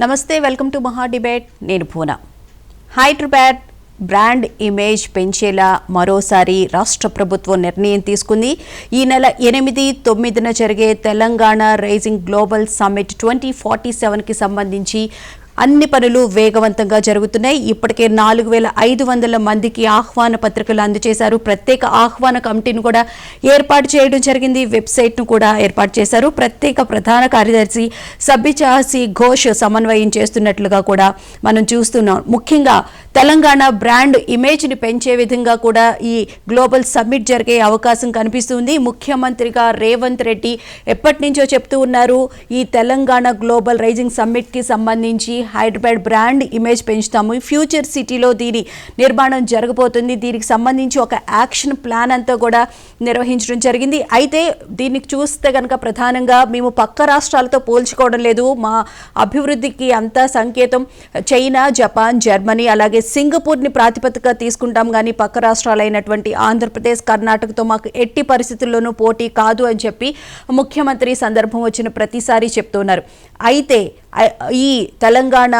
నమస్తే, welcome to మహా debate. నేను పూనా. హైదరాబాద్ బ్రాండ్ ఇమేజ్ పెంచేలా మరోసారి రాష్ట్ర ప్రభుత్వం నిర్ణయం తీసుకుంది. ఈ నెల 8, 9న జరిగే తెలంగాణ రైజింగ్ గ్లోబల్ సమ్మిట్ 2047కి సంబంధించి అన్ని పనులు వేగవంతంగా జరుగుతున్నాయి. ఇప్పటికే 4500 మందికి ఆహ్వాన పత్రికలు అందజేశారు. ప్రత్యేక ఆహ్వాన కమిటీని కూడా ఏర్పాటు చేయడం జరిగింది. వెబ్సైట్ను కూడా ఏర్పాటు చేశారు. ప్రత్యేక ప్రధాన కార్యదర్శి సబ్బిచాసి ఘోష్ సమన్వయం చేస్తున్నట్లుగా కూడా మనం చూస్తున్నాం. ముఖ్యంగా తెలంగాణ బ్రాండ్ ఇమేజ్ని పెంచే విధంగా కూడా ఈ గ్లోబల్ సమ్మిట్ జరిగే అవకాశం కనిపిస్తుంది. ముఖ్యమంత్రిగా రేవంత్ రెడ్డి ఎప్పటి నుంచో చెప్తూ ఉన్నారు, ఈ తెలంగాణ గ్లోబల్ రైజింగ్ సమ్మిట్కి సంబంధించి హైదరాబాద్ బ్రాండ్ ఇమేజ్ పెంచుతాము, ఫ్యూచర్ సిటీలో దీని నిర్మాణం జరగబోతుంది, దీనికి సంబంధించి ఒక యాక్షన్ ప్లాన్ అంతా కూడా నిర్వహించడం జరిగింది. అయితే దీనికి చూస్తే కనుక ప్రధానంగా మేము పక్క రాష్ట్రాలతో పోల్చుకోవడం లేదు, మా అభివృద్ధికి అంతా సంకేతం చైనా, జపాన్, జర్మనీ అలాగే సింగపూర్ని ప్రాతిపదికగా తీసుకుంటాం, కానీ పక్క రాష్ట్రాలైనటువంటి ఆంధ్రప్రదేశ్, కర్ణాటకతో మాకు ఎట్టి పరిస్థితుల్లోనూ పోటీ కాదు అని చెప్పి ముఖ్యమంత్రి సందర్భం వచ్చిన ప్రతిసారి చెప్తున్నారు. అయితే ఈ తెలంగాణ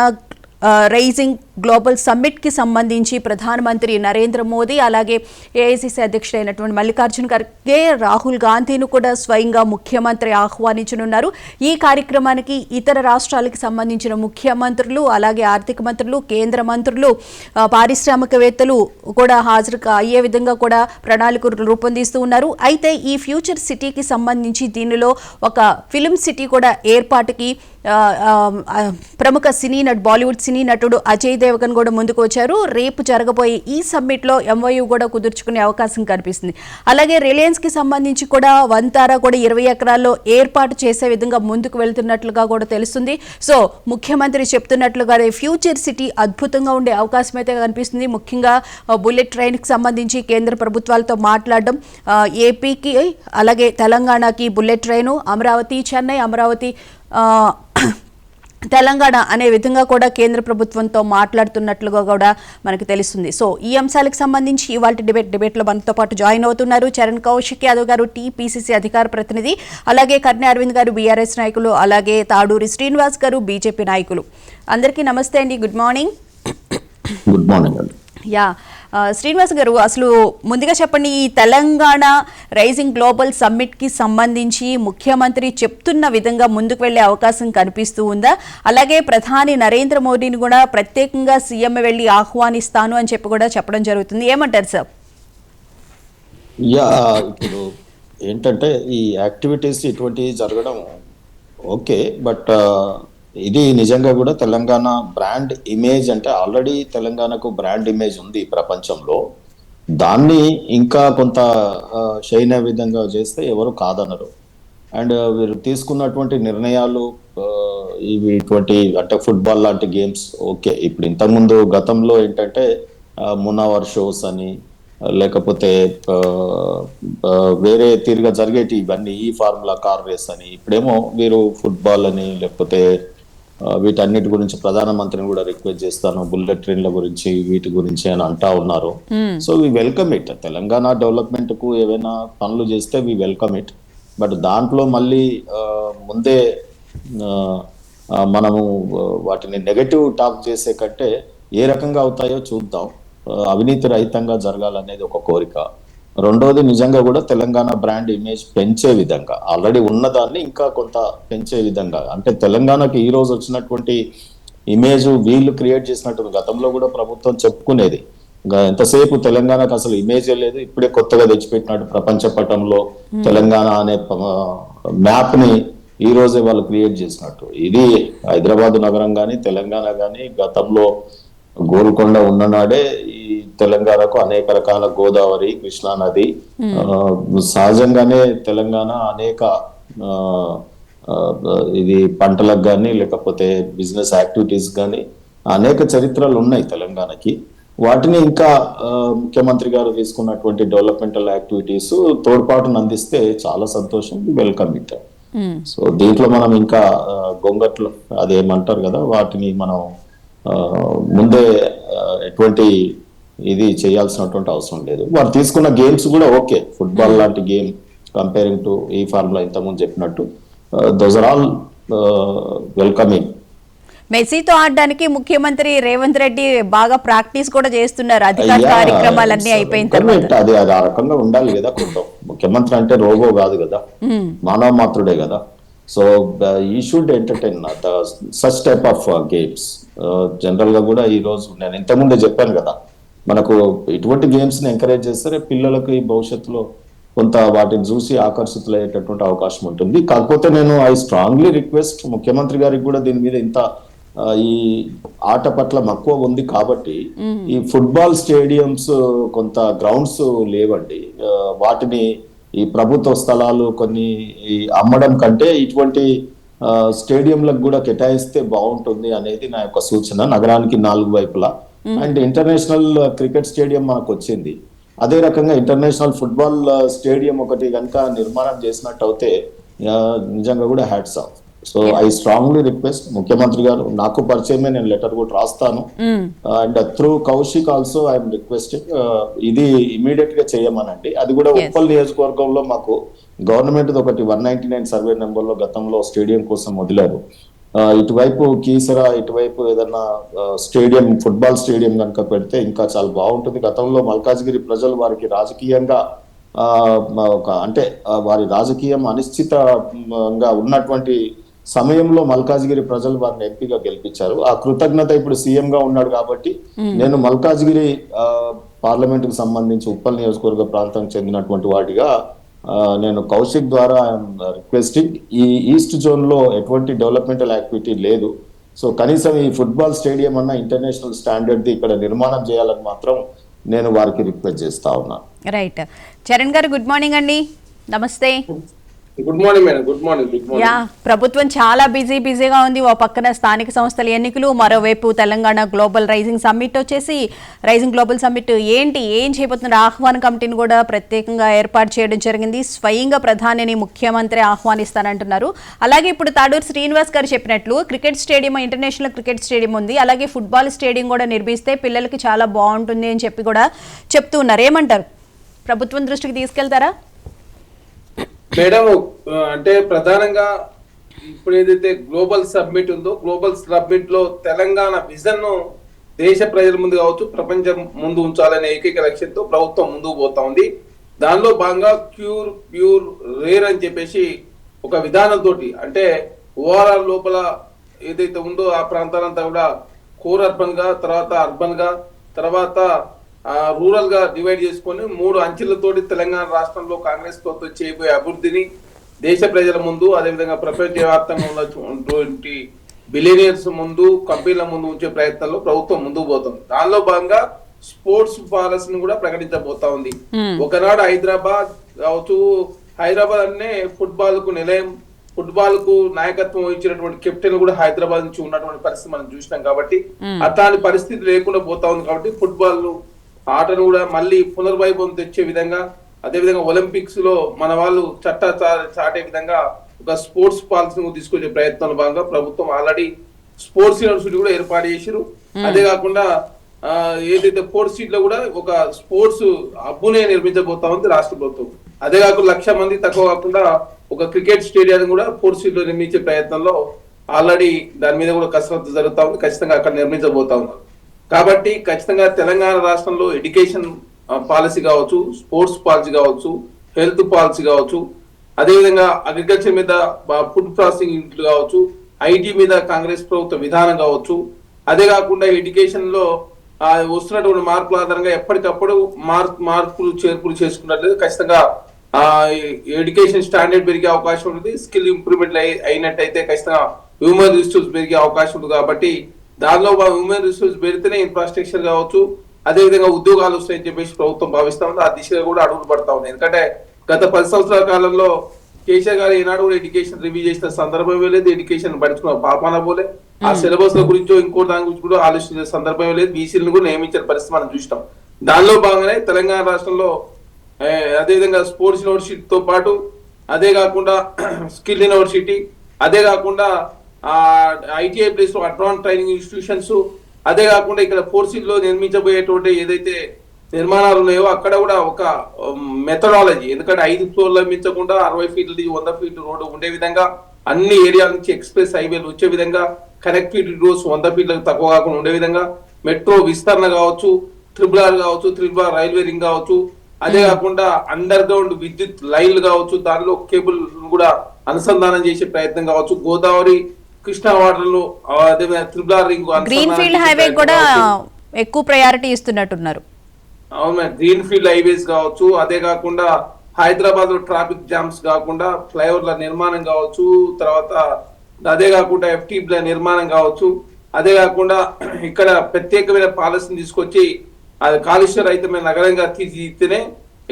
రైజింగ్ గ్లోబల్ సమ్మిట్కి సంబంధించి ప్రధానమంత్రి నరేంద్ర మోదీ అలాగే ఏఐసిసి అధ్యక్షుడైనటువంటి మల్లికార్జున ఖర్గే, రాహుల్ గాంధీను కూడా స్వయంగా ముఖ్యమంత్రి ఆహ్వానించనున్నారు. ఈ కార్యక్రమానికి ఇతర రాష్ట్రాలకు సంబంధించిన ముఖ్యమంత్రులు అలాగే ఆర్థిక మంత్రులు, కేంద్ర మంత్రులు, పారిశ్రామికవేత్తలు కూడా హాజరు అయ్యే విధంగా కూడా ప్రణాళికలు రూపొందిస్తూ ఉన్నారు. అయితే ఈ ఫ్యూచర్ సిటీకి సంబంధించి దీనిలో ఒక ఫిల్మ్ సిటీ కూడా ఏర్పాటుకి ప్రముఖ సినీ నటుడు, బాలీవుడ్ సినీ నటుడు అజయ్ దేవగన్ కూడా ముందుకు వచ్చారు. రేపు జరగబోయే ఈ సమ్మిట్లో ఎంఓయూ కూడా కుదుర్చుకునే అవకాశం కనిపిస్తుంది. అలాగే రిలయన్స్కి సంబంధించి కూడా వంతారా కూడా 20 ఎకరాల్లో ఏర్పాటు చేసే విధంగా ముందుకు వెళ్తున్నట్లుగా కూడా తెలుస్తుంది. సో ముఖ్యమంత్రి చెప్తున్నట్లుగా ఫ్యూచర్ సిటీ అద్భుతంగా ఉండే అవకాశం అయితే కనిపిస్తుంది. ముఖ్యంగా బుల్లెట్ ట్రైన్కి సంబంధించి కేంద్ర ప్రభుత్వాలతో మాట్లాడడం, ఏపీకి అలాగే తెలంగాణకి బుల్లెట్ ట్రైను, అమరావతి చెన్నై, అమరావతి తెలంగాణ అనే విధంగా కూడా కేంద్ర ప్రభుత్వంతో మాట్లాడుతున్నట్లుగా కూడా మనకు తెలుస్తుంది. సో ఈ అంశాలకు సంబంధించి ఇవాళ డిబేట్లో మనతో పాటు జాయిన్ అవుతున్నారు చరణ్ కౌశిక్ యాదవ్ గారు, టీపీసీసీ అధికార ప్రతినిధి, అలాగే కర్ణె అరవింద్ గారు, బీఆర్ఎస్ నాయకులు, అలాగే తాడూరి శ్రీనివాస్ గారు, బీజేపీ నాయకులు. అందరికీ నమస్తే అండి, గుడ్ మార్నింగ్. గుడ్ మార్నింగ్ అండి. యా శ్రీనివాస్ గారు, అసలు ముందుగా చెప్పండి, ఈ తెలంగాణ రైజింగ్ గ్లోబల్ సమ్మిట్కి సంబంధించి ముఖ్యమంత్రి చెప్తున్న విధంగా ముందుకు వెళ్లే అవకాశం కనిపిస్తూ ఉందా? అలాగే ప్రధాని నరేంద్ర మోడీని కూడా ప్రత్యేకంగా సీఎం వెళ్ళి ఆహ్వానిస్తాను అని చెప్పి కూడా చెప్పడం జరుగుతుంది. ఏమంటారు సార్? యా, ఇప్పుడు ఏంటంటే ఈ యాక్టివిటీస్ ఇటువంటి జరగడం ఓకే, బట్ ఇది నిజంగా కూడా తెలంగాణ బ్రాండ్ ఇమేజ్ అంటే ఆల్రెడీ తెలంగాణకు బ్రాండ్ ఇమేజ్ ఉంది ప్రపంచంలో. దాన్ని ఇంకా కొంత షైన్ అయ్యే విధంగా చేస్తే ఎవరు కాదనరు. అండ్ వీరు తీసుకున్నటువంటి నిర్ణయాలు ఇవి ఇటువంటి అంటే ఫుట్బాల్ లాంటి గేమ్స్ ఓకే. ఇప్పుడు ఇంతకుముందు గతంలో ఏంటంటే మునావర్ షోస్ అని లేకపోతే వేరే తీరుగా జరిగేటి ఇవన్నీ, ఈ ఫార్ములా కార్ రేస్ అని, ఇప్పుడేమో వీరు ఫుట్బాల్ అని లేకపోతే వీటన్నిటి గురించి ప్రధానమంత్రిని కూడా రిక్వెస్ట్ చేస్తాను, బుల్లెట్ ట్రైన్ల గురించి వీటి గురించి అని అంటా ఉన్నారు. So we welcome it. Telangana development కు ఏవైనా పనులు చేస్తే వి వెల్కమ్ ఇట్. బట్ దాంట్లో మళ్ళీ ముందే మనము వాటిని నెగటివ్ టాక్ చేసే కంటే ఏ రకంగా అవుతాయో చూద్దాం. అవినీతి రహితంగా జరగాలనేది ఒక కోరిక. రెండోది నిజంగా కూడా తెలంగాణ బ్రాండ్ ఇమేజ్ పెంచే విధంగా, ఆల్రెడీ ఉన్నదాన్ని ఇంకా కొంత పెంచే విధంగా, అంటే తెలంగాణకి ఈ రోజు వచ్చినటువంటి ఇమేజ్ వీళ్ళు క్రియేట్ చేసినట్టు గతంలో కూడా ప్రభుత్వం చెప్పుకునేది. ఎంతసేపు తెలంగాణకు అసలు ఇమేజే లేదు, ఇప్పుడే కొత్తగా తెచ్చిపెట్టినట్టు ప్రపంచ పటంలో తెలంగాణ అనే మ్యాప్ ని ఈ రోజే వాళ్ళు క్రియేట్ చేసినట్టు. ఇది హైదరాబాద్ నగరం కానీ తెలంగాణ కానీ గతంలో గోల్కొండ ఉన్ననాడే ఈ తెలంగాణకు అనేక రకాల గోదావరి, కృష్ణా నది, సహజంగానే తెలంగాణ అనేక ఇది పంటలకు కానీ లేకపోతే బిజినెస్ యాక్టివిటీస్ కానీ అనేక చరిత్రలు ఉన్నాయి తెలంగాణకి. వాటిని ఇంకా ముఖ్యమంత్రి గారు తీసుకున్నటువంటి డెవలప్మెంటల్ యాక్టివిటీస్ తోడ్పాటును అందిస్తే చాలా సంతోషం, వెల్కమ్ ఇట్. సో దీంట్లో మనం ఇంకా గొంగట్లు అదేమంటారు కదా, వాటిని మనం ముందే ఎటువంటి ఇది చేయాల్సినటువంటి అవసరం లేదు. వారు తీసుకున్న గేమ్స్ కూడా ఓకే, ఫుట్బాల్ లాంటి గేమ్ కంపేరింగ్ టు ఈ ఫార్ములా ఇంతకుముందు చెప్పినట్టు, దోస్ ఆర్ ఆల్ వెల్కమింగ్. మెస్సీతో ఆడడానికి ముఖ్యమంత్రి రేవంత్ రెడ్డి బాగా ప్రాక్టీస్ కూడా చేస్తున్నారు అధికార కార్యక్రమాలన్నీ అయిపోయిన తర్వాత. అది ఆ రకంగా ఉండాలి కదా. కొంత ముఖ్యమంత్రి అంటే రోబో కాదు కదా, మానవ మాత్రుడే కదా. సో ఈ should entertain such type of games. General గా కూడా ఈ రోజు నేను ఇంతకుముందే చెప్పాను కదా, మనకు ఇటువంటి గేమ్స్ ని ఎంకరేజ్ చేస్తే పిల్లలకి భవిష్యత్తులో కొంత వాటిని చూసి ఆకర్షితులయ్యేటటువంటి అవకాశం ఉంటుంది. కాకపోతే నేను ఐ స్ట్రాంగ్లీ రిక్వెస్ట్ ముఖ్యమంత్రి గారికి కూడా దీని మీద ఇంత ఈ ఆట పట్ల మక్కువ ఉంది కాబట్టి ఈ ఫుట్బాల్ స్టేడియంస్ కొంత గ్రౌండ్స్ లేవండి. వాటిని ఈ ప్రభుత్వ స్థలాలు కొన్ని అమ్మడం కంటే ఇటువంటి స్టేడియంలకు కూడా కేటాయిస్తే బాగుంటుంది అనేది నా యొక్క సూచన. నగరానికి 4 వైపులా అండ్ ఇంటర్నేషనల్ క్రికెట్ స్టేడియం మనకు వచ్చింది. అదే రకంగా ఇంటర్నేషనల్ ఫుట్బాల్ స్టేడియం ఒకటి కనుక నిర్మాణం చేసినట్టు అయితే నిజంగా కూడా hats off. So I strongly request ముఖ్యమంత్రి గారు, నాకు పరిచయమే, నేను లెటర్ కూడా రాస్తాను. And through Kaushik also I'm requesting ఇది ఇమీడియట్ గా చేయమనండి. అది కూడా ఉప్పల్ నియోజకవర్గంలో మాకు గవర్నమెంట్ ఒకటి 199 సర్వే నెంబర్ లో గతంలో స్టేడియం కోసం వదిలారు. ఇటువైపు కీసరా, ఇటువైపు ఏదన్నా స్టేడియం, ఫుట్బాల్ స్టేడియం కనుక పెడితే ఇంకా చాలా బాగుంటుంది. గతంలో మల్కాజ్గిరి ప్రజలు వారికి రాజకీయంగా అంటే వారి రాజకీయం అనిశ్చితంగా ఉన్నటువంటి సమయంలో మల్కాజ్గిరి ప్రజలు వారిని ఎంపీగా గెలిపించారు. ఆ కృతజ్ఞత ఇప్పుడు సీఎం గా ఉన్నాడు కాబట్టి నేను మల్కాజ్గిరి పార్లమెంట్ కు సంబంధించి ఉప్పల్ నియోజకవర్గ ప్రాంతానికి చెందినటువంటి వాటిగా నేను కౌశిక్ ద్వారా రిక్వెస్టింగ్, ఈ ఈస్ట్ జోన్ లో ఎటువంటి డెవలప్మెంటల్ యాక్టివిటీ లేదు. సో కనీసం ఈ ఫుట్బాల్ స్టేడియం అన్న ఇంటర్నేషనల్ స్టాండర్డ్ ఇక్కడ నిర్మాణం చేయాలని మాత్రం నేను వారికి రిక్వెస్ట్ చేస్తా ఉన్నాను. రైట్. చరణ్ గారు గుడ్ మార్నింగ్ అండి, నమస్తే. Good morning madam. Good morning. Yeah, ప్రభుత్వం చాలా బిజీగా ఉంది. ఓ పక్కన స్థానిక సంస్థల ఎన్నికలు, మరోవైపు తెలంగాణ గ్లోబల్ రైజింగ్ సమ్మిట్ వచ్చేసి రైజింగ్ గ్లోబల్ సమ్మిట్ ఏం చేయబోతున్నారు? ఆహ్వాన కమిటీని కూడా ప్రత్యేకంగా ఏర్పాటు చేయడం జరిగింది. స్వయంగా ప్రధానిని ముఖ్యమంత్రి ఆహ్వానిస్తానంటున్నారు. అలాగే ఇప్పుడు తాడూరు శ్రీనివాస్ గారు చెప్పినట్లు cricket stadium, international cricket stadium ఉంది, అలాగే ఫుట్బాల్ స్టేడియం కూడా నిర్మిస్తే పిల్లలకి చాలా బాగుంటుంది అని చెప్పి కూడా చెప్తూ ఉన్నారు. ఏమంటారు? ప్రభుత్వం దృష్టికి తీసుకెళ్తారా? మేడం, అంటే ప్రధానంగా ఇప్పుడు ఏదైతే గ్లోబల్ సబ్మిట్ ఉందో, గ్లోబల్ సబ్మిట్ లో తెలంగాణ విజన్ ను దేశ ప్రజల ముందు కావచ్చు, ప్రపంచం ముందు ఉంచాలనే ఏకైక లక్ష్యంతో ప్రభుత్వం ముందుకు పోతా ఉంది. దానిలో భాగంగా ప్యూర్ రేర్ అని చెప్పేసి ఒక విధానంతో, అంటే ఓఆర్ఆర్ లోపల ఏదైతే ఉందో ఆ ప్రాంతాలంతా కూడా కోర్ అర్బన్ గా, తర్వాత అర్బన్ గా, తర్వాత రూరల్ గా డివైడ్ చేసుకొని 3 అంచెలతోటి తెలంగాణ రాష్ట్రంలో కాంగ్రెస్ ప్రభుత్వం చేయబోయే అభివృద్ధిని దేశ ప్రజల ముందు, అదేవిధంగా ప్రపంచవ్యాప్తంగా ఉన్నటువంటి బిలియనియర్స్ ముందు, కంపెనీల ముందు ఉంచే ప్రయత్నంలో ప్రభుత్వం ముందుకు పోతుంది. దానిలో భాగంగా స్పోర్ట్స్ పాలసీని కూడా ప్రకటించబోతా ఉంది. ఒకనాడు హైదరాబాద్ కావచ్చు, హైదరాబాద్ అనే ఫుట్బాల్ కు నిలయం, ఫుట్బాల్ కు నాయకత్వం వహించినటువంటి కెప్టెన్ కూడా హైదరాబాద్ నుంచి ఉన్నటువంటి పరిస్థితి మనం చూసినాం. కాబట్టి అట్లాంటి పరిస్థితి లేకుండా పోతా ఉంది. కాబట్టి ఫుట్బాల్ ఆటను కూడా మళ్ళీ పునర్వైభవం తెచ్చే విధంగా, అదేవిధంగా ఒలింపిక్స్ లో మన వాళ్ళు చాటే విధంగా ఒక స్పోర్ట్స్ పాలసీని తీసుకొచ్చే ప్రయత్నంలో భాగంగా ప్రభుత్వం ఆల్రెడీ స్పోర్ట్స్ యూనివర్సిటీ కూడా ఏర్పాటు చేశారు. అదే కాకుండా ఏదైతే ఫోర్త్ సీట్ లో కూడా ఒక స్పోర్ట్స్ హబ్బునే నిర్మించబోతా ఉంది రాష్ట్ర ప్రభుత్వం. అదే కాకుండా 1,00,000 మంది తక్కువ కాకుండా ఒక క్రికెట్ స్టేడియం కూడా ఫోర్త్ సీట్ లో నిర్మించే ప్రయత్నంలో ఆల్రెడీ దాని మీద కూడా కసరత్తు జరుగుతా ఉంది. ఖచ్చితంగా అక్కడ నిర్మించబోతా ఉన్నారు. కాబట్టి ఖచ్చితంగా తెలంగాణ రాష్ట్రంలో ఎడ్యుకేషన్ పాలసీ కావచ్చు, స్పోర్ట్స్ పాలసీ కావచ్చు, హెల్త్ పాలసీ కావచ్చు, అదేవిధంగా అగ్రికల్చర్ మీద ఫుడ్ ప్రాసెసింగ్ యూనిట్లు కావచ్చు, ఐటీ మీద కాంగ్రెస్ ప్రభుత్వ విధానం కావచ్చు, అదే కాకుండా ఎడ్యుకేషన్ లో వస్తున్నటువంటి మార్పుల ఆధారంగా ఎప్పటికప్పుడు మార్పులు చేర్పులు చేసుకున్నట్లయితే ఖచ్చితంగా ఎడ్యుకేషన్ స్టాండర్డ్ పెరిగే అవకాశం ఉంటుంది. స్కిల్ ఇంప్రూవ్మెంట్ అయినట్టయితే ఖచ్చితంగా హ్యూమన్ రిసోర్స్ పెరిగే అవకాశం ఉంటుంది. కాబట్టి దానిలో హ్యూమన్ రిసోర్స్ పెడితేనే ఇన్ఫ్రాస్ట్రక్చర్ కావచ్చు, అదేవిధంగా ఉద్యోగాలు వస్తాయని చెప్పేసి ప్రభుత్వం భావిస్తా ఉంది. ఆ దిశగా కూడా అడుగులు పడతా ఉంది. ఎందుకంటే గత 10 సంవత్సరాల కాలంలో కేసీఆర్ గారు ఈనాడు కూడా ఎడ్యుకేషన్ రివ్యూ చేసిన సందర్భమే లేదు. ఎడ్యుకేషన్ పడుచుకున్న పాపాన పోలే. ఆ సిలబస్ ల గురించో ఇంకో దాని గురించి కూడా ఆలోచించే సందర్భమే లేదు. బీసీలను కూడా నియమించిన పరిస్థితి మనం చూసినాం. దానిలో భాగంగానే తెలంగాణ రాష్ట్రంలో అదేవిధంగా స్పోర్ట్స్ యూనివర్సిటీతో పాటు, అదే కాకుండా స్కిల్ యూనివర్సిటీ, అదే కాకుండా ఐటీఐ ప్లేస్ లో అడ్వాన్స్ ట్రైనింగ్ ఇన్స్టిట్యూషన్స్, అదే కాకుండా ఇక్కడ ఫోర్సిల్ లో నిర్మించబోయేటువంటి ఏదైతే నిర్మాణాలు ఉన్నాయో అక్కడ కూడా ఒక మెథడాలజీ, ఎందుకంటే 5 ఫ్లోర్లు నిర్మించకుండా 60 ఫీట్ల 100 ఫీట్ రోడ్డు ఉండే విధంగా, అన్ని ఏరియా నుంచి ఎక్స్ప్రెస్ హైవేలు వచ్చే విధంగా, కనెక్టివిటీ రూల్స్ 100 ఫీట్లకు తక్కువ కాకుండా ఉండే విధంగా మెట్రో విస్తరణ కావచ్చు, RRR కావచ్చు, RRR రైల్వే రింగ్ కావచ్చు, అదే కాకుండా అండర్ గ్రౌండ్ విద్యుత్ లైన్లు కావచ్చు, దానిలో కేబుల్ కూడా అనుసంధానం చేసే ప్రయత్నం కావచ్చు, గోదావరి కృష్ణా వాటర్లు అదే RRR ring green field highway కూడా ఎక్కువ ప్రయారిటీ ఇస్తున్నట్టున్నారు. అవును మేడం, గ్రీన్ ఫీల్డ్ హైవేస్ కావచ్చు, అదే కాకుండా హైదరాబాద్ లో ట్రాఫిక్ జామ్స్ కాకుండా ఫ్లైఓవర్ల నిర్మాణం కావచ్చు, తర్వాత అదే కాకుండా FT నిర్మాణం కావచ్చు, అదే కాకుండా ఇక్కడ ప్రత్యేకమైన పాలసీని తీసుకొచ్చి అది కాలుష్య రహితమైన నగరంగా తీర్చిదిద్దితేనే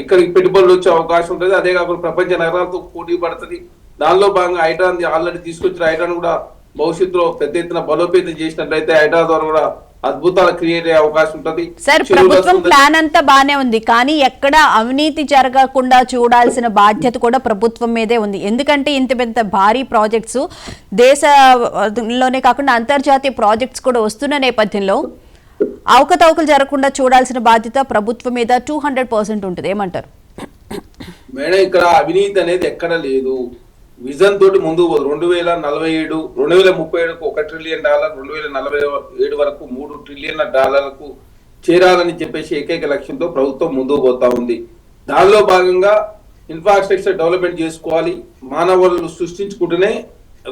ఇక్కడికి పెట్టుబడులు వచ్చే అవకాశం ఉంటుంది. అదే కాకుండా ప్రపంచ నగరాలతో పోటీ పడుతుంది. దానిలో భాగంగా హైడ్రాన్ ఆల్రెడీ తీసుకొచ్చిన హైడ్రాన్ కూడా భవిష్యత్తులో పెద్ద ఎత్తున బలోపేతం చేసినట్లయితే హైడ్రా ద్వారా కూడా అద్భుతాలు క్రియేట్ అయ్యే అవకాశం ఉంటుంది. సార్, ప్రభుత్వం ప్లాన్ అంతా బానే ఉంది, కానీ ఎక్కడ అవినీతి జరగకుండా చూడాల్సిన బాధ్యత కూడా ప్రభుత్వం మీదే ఉంది. ఎందుకంటే ఇంత పెద్ద భారీ ప్రాజెక్ట్స్ దేశంలోనే కాకుండా అంతర్జాతీయ ప్రాజెక్ట్స్ కూడా వస్తున్న నేపథ్యంలో అవకతవకలు జరగకుండా చూడాల్సిన బాధ్యత ప్రభుత్వం మీద 200% ఉంటుంది. ఏమంటారు మేడం? ఇక్కడ అవినీతి అనేది ఎక్కడ లేదు. విజన్ తోటి ముందుకు పోదు. 2047 2037కు $1 ట్రిలియన్, 2047 వరకు $3 ట్రిలియన్ చేరాలని చెప్పేసి ఏకైక లక్ష్యంతో ప్రభుత్వం ముందుకు పోతా ఉంది. దానిలో భాగంగా ఇన్ఫ్రాస్ట్రక్చర్ డెవలప్మెంట్ చేసుకోవాలి, మానవ వనరులు సృష్టించుకుంటూనే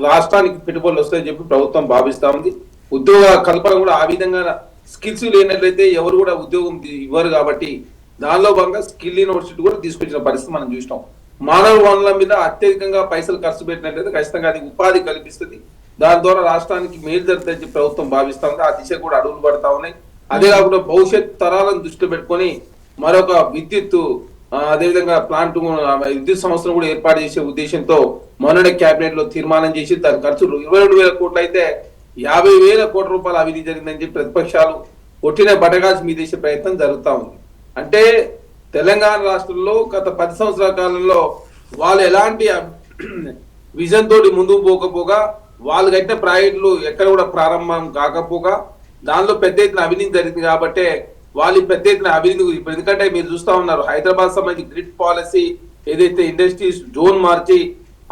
రాష్ట్రానికి పెట్టుబడులు వస్తాయని చెప్పి ప్రభుత్వం భావిస్తా ఉంది. ఉద్యోగ కల్పన కూడా ఆ విధంగా స్కిల్స్ లేనట్లయితే ఎవరు కూడా ఉద్యోగం ఇవ్వరు. కాబట్టి దానిలో భాగంగా స్కిల్ యూనివర్సిటీ కూడా తీసుకొచ్చిన పరిస్థితి మనం చూసినాం. మానవ వనరుల మీద అత్యధికంగా పైసలు ఖర్చు పెట్టినట్లయితే ఖచ్చితంగా అది ఉపాధి కల్పిస్తుంది. దాని ద్వారా రాష్ట్రానికి మేలు జరుగుతుందని ప్రభుత్వం భావిస్తా ఉంది. ఆ దిశ కూడా అడుగులు పడతా ఉన్నాయి. అదే కాకుండా భవిష్యత్ తరాలను దృష్టిలో పెట్టుకొని మరొక విద్యుత్ అదేవిధంగా విద్యుత్ సంస్థను కూడా ఏర్పాటు చేసే ఉద్దేశంతో మొన్ననే కేబినెట్ లో తీర్మానం చేసి దాని ఖర్చు 22,000 కోట్లు అయితే 50,000 కోట్ల రూపాయలు అవినీతి జరిగిందని చెప్పి ప్రతిపక్షాలు ఒట్టిన బటగాల్సి మీ దేశ ప్రయత్నం జరుగుతా ఉంది. అంటే తెలంగాణ రాష్ట్రంలో గత 10 సంవత్సరాల కాలంలో వాళ్ళు ఎలాంటి విజన్ తోటి ముందుకు పోకపోగా, వాళ్ళు కట్టిన ప్రాజెక్టులు ఎక్కడ కూడా ప్రారంభం కాకపోగా దానిలో పెద్ద ఎత్తున అవినీతి జరిగింది. కాబట్టి వాళ్ళు పెద్ద ఎత్తున అవినీతి ఇప్పుడు ఎందుకంటే మీరు చూస్తా ఉన్నారు, హైదరాబాద్ సంబంధించి గ్రిడ్ పాలసీ ఏదైతే ఇండస్ట్రీస్ జోన్ మార్చి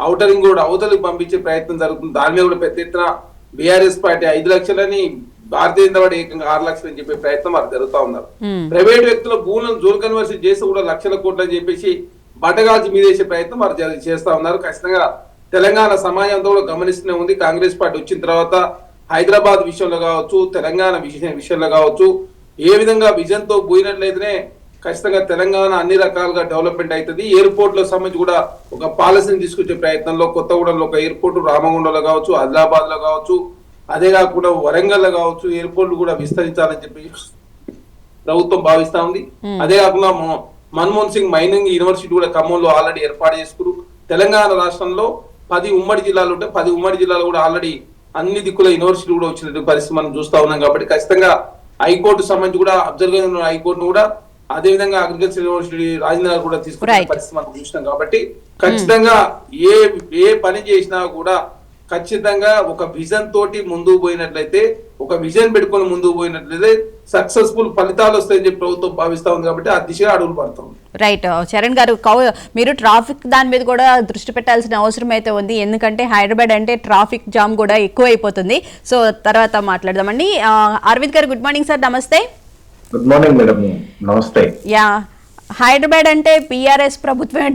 ఔటర్ రింగ్ రోడ్ అవతలికి పంపించే ప్రయత్నం జరుగుతుంది. దాని మీద కూడా పెద్ద ఎత్తున BRS party 5 లక్షలని, Bharatiya Janata party ఏకంగా 6 లక్షలు అని చెప్పే ప్రయత్నం వారు జరుగుతా ఉన్నారు. ప్రైవేట్ వ్యక్తుల భూములను జోన్ కన్వర్షన్ చేసి కూడా లక్షల కోట్లు అని చెప్పేసి బట్టగాల్చి మీదేసే ప్రయత్నం వారు చేస్తా ఉన్నారు. ఖచ్చితంగా తెలంగాణ సమాజంతో కూడా గమనిస్తూనే ఉంది. కాంగ్రెస్ పార్టీ వచ్చిన తర్వాత హైదరాబాద్ విషయంలో కావచ్చు, తెలంగాణ విషయంలో కావచ్చు, ఏ విధంగా విజన్ తో పోయినట్లయితేనే ఖచ్చితంగా తెలంగాణ అన్ని రకాలుగా డెవలప్మెంట్ అవుతుంది. ఎయిర్పోర్ట్ లో సంబంధించి కూడా ఒక పాలసీని తీసుకొచ్చే ప్రయత్నంలో కొత్తగూడెంలో ఒక ఎయిర్పోర్ట్, రామగుండంలో కావచ్చు, ఆదిలాబాద్ లో కావచ్చు, అదే కాకుండా వరంగల్ లో కావచ్చు ఎయిర్పోర్ట్ కూడా విస్తరించాలని చెప్పి ప్రభుత్వం భావిస్తా ఉంది. అదే కాకుండా మన్మోహన్ సింగ్ మైనింగ్ యూనివర్సిటీ కూడా ఖమ్మంలో ఆల్రెడీ ఏర్పాటు చేసుకున్నారు. తెలంగాణ రాష్ట్రంలో 10 ఉమ్మడి జిల్లాలు ఉంటే 10 ఉమ్మడి జిల్లాలు కూడా ఆల్రెడీ అన్ని దిక్కుల యూనివర్సిటీ కూడా వచ్చినట్టు పరిస్థితి మనం చూస్తా ఉన్నాం. కాబట్టి ఖచ్చితంగా హైకోర్టు సంబంధించి కూడా అబ్జర్వ్ హైకోర్టును కూడా అదే విధంగా అగ్రికల్చర్ యూనివర్సిటీ రాజేంద్ర కూడా తీసుకునే పరిస్థితి మనం చూసినాం. కాబట్టి ఖచ్చితంగా ఏ పని చేసినా కూడా ఖచ్చితంగా ఒక విజన్ తోటి ముందుకు పోయినట్లయితే, ఒక విజన్ పెట్టుకొని ముందుకు పోయినట్లయితే సక్సెస్ఫుల్ ఫలితాలు వస్తాయని చెప్పి ప్రభుత్వం భావిస్తా ఉంది. కాబట్టి ఆ దిశగా అడుగులు పడతాం. రైట్ చరణ్ గారు, మీరు ట్రాఫిక్ దాని మీద కూడా దృష్టి పెట్టాల్సిన అవసరం అయితే ఉంది. ఎందుకంటే హైదరాబాద్ అంటే ట్రాఫిక్ జామ్ కూడా ఎక్కువ అయిపోతుంది. సో తర్వాత మాట్లాడదామండి. అరవింద్ గారు, గుడ్ మార్నింగ్ సార్. నమస్తే. Good morning madam. నమస్తే. యా, హైదరాబాద్ అంటే బీఆర్ఎస్ ప్రభుత్వమే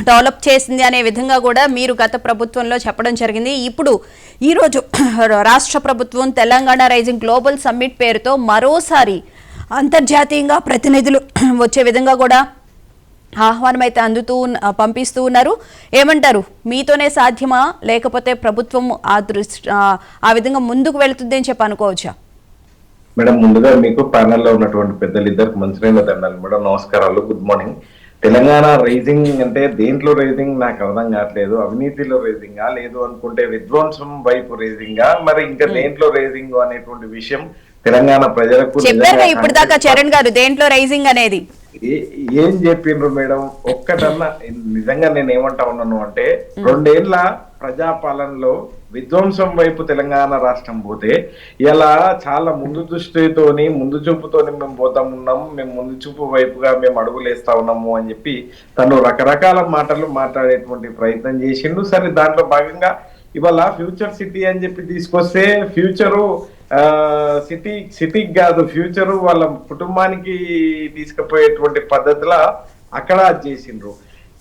డెవలప్ చేసింది అనే విధంగా కూడా మీరు గత ప్రభుత్వంలో చెప్పడం జరిగింది. ఇప్పుడు ఈరోజు రాష్ట్ర ప్రభుత్వం తెలంగాణ రైజింగ్ గ్లోబల్ సమ్మిట్ పేరుతో మరోసారి అంతర్జాతీయంగా ప్రతినిధులు వచ్చే విధంగా కూడా ఆహ్వానం అయితే పంపిస్తూ ఉన్నారు. ఏమంటారు, మీతోనే సాధ్యమా లేకపోతే ప్రభుత్వం ఆ విధంగా ముందుకు వెళుతుంది అని చెప్పి అనుకోవచ్చా? మేడం, ముందుగా మీకు ప్యానెల్లో ఉన్నటువంటి పెద్దలు ఇద్దరికి మంచినీళ్ళ దండాలి మేడం. నమస్కారాలు, గుడ్ మార్నింగ్. తెలంగాణ రైజింగ్ అంటే దేంట్లో రైజింగ్ నాకు అర్థం కావట్లేదు. అవినీతిలో రైజింగా, లేదు అనుకుంటే విధ్వంసం వైపు రైజింగా, మరి ఇంకా దేంట్లో రైజింగ్ అనేటువంటి విషయం తెలంగాణ ప్రజలకు చెప్పారు ఇప్పుడు దాకా చరణ్ గారు దేంట్లో రైజింగ్ అనేది. ఏం చెప్పిండ్రు మేడం? ఒక్కటన్నా నిజంగా నేను ఏమంటా ఉన్నాను అంటే, 2 ఏళ్ల ప్రజాపాలనలో విధ్వంసం వైపు తెలంగాణ రాష్ట్రం పోతే ఇలా చాలా ముందు దృష్టితోని ముందు చూపుతోని మేము పోతా ఉన్నాము, మేము ముందు చూపు వైపుగా మేము అడుగులు వేస్తా ఉన్నాము అని చెప్పి తను రకరకాల మాటలు మాట్లాడేటువంటి ప్రయత్నం చేసిండు. సరే, దాంట్లో భాగంగా ఇవాళ ఫ్యూచర్ సిటీ అని చెప్పి తీసుకొస్తే ఫ్యూచరు సిటీకి కాదు, ఫ్యూచరు వాళ్ళ కుటుంబానికి తీసుకుపోయేటువంటి పద్ధతిలో అక్కడ చేసిండ్రు.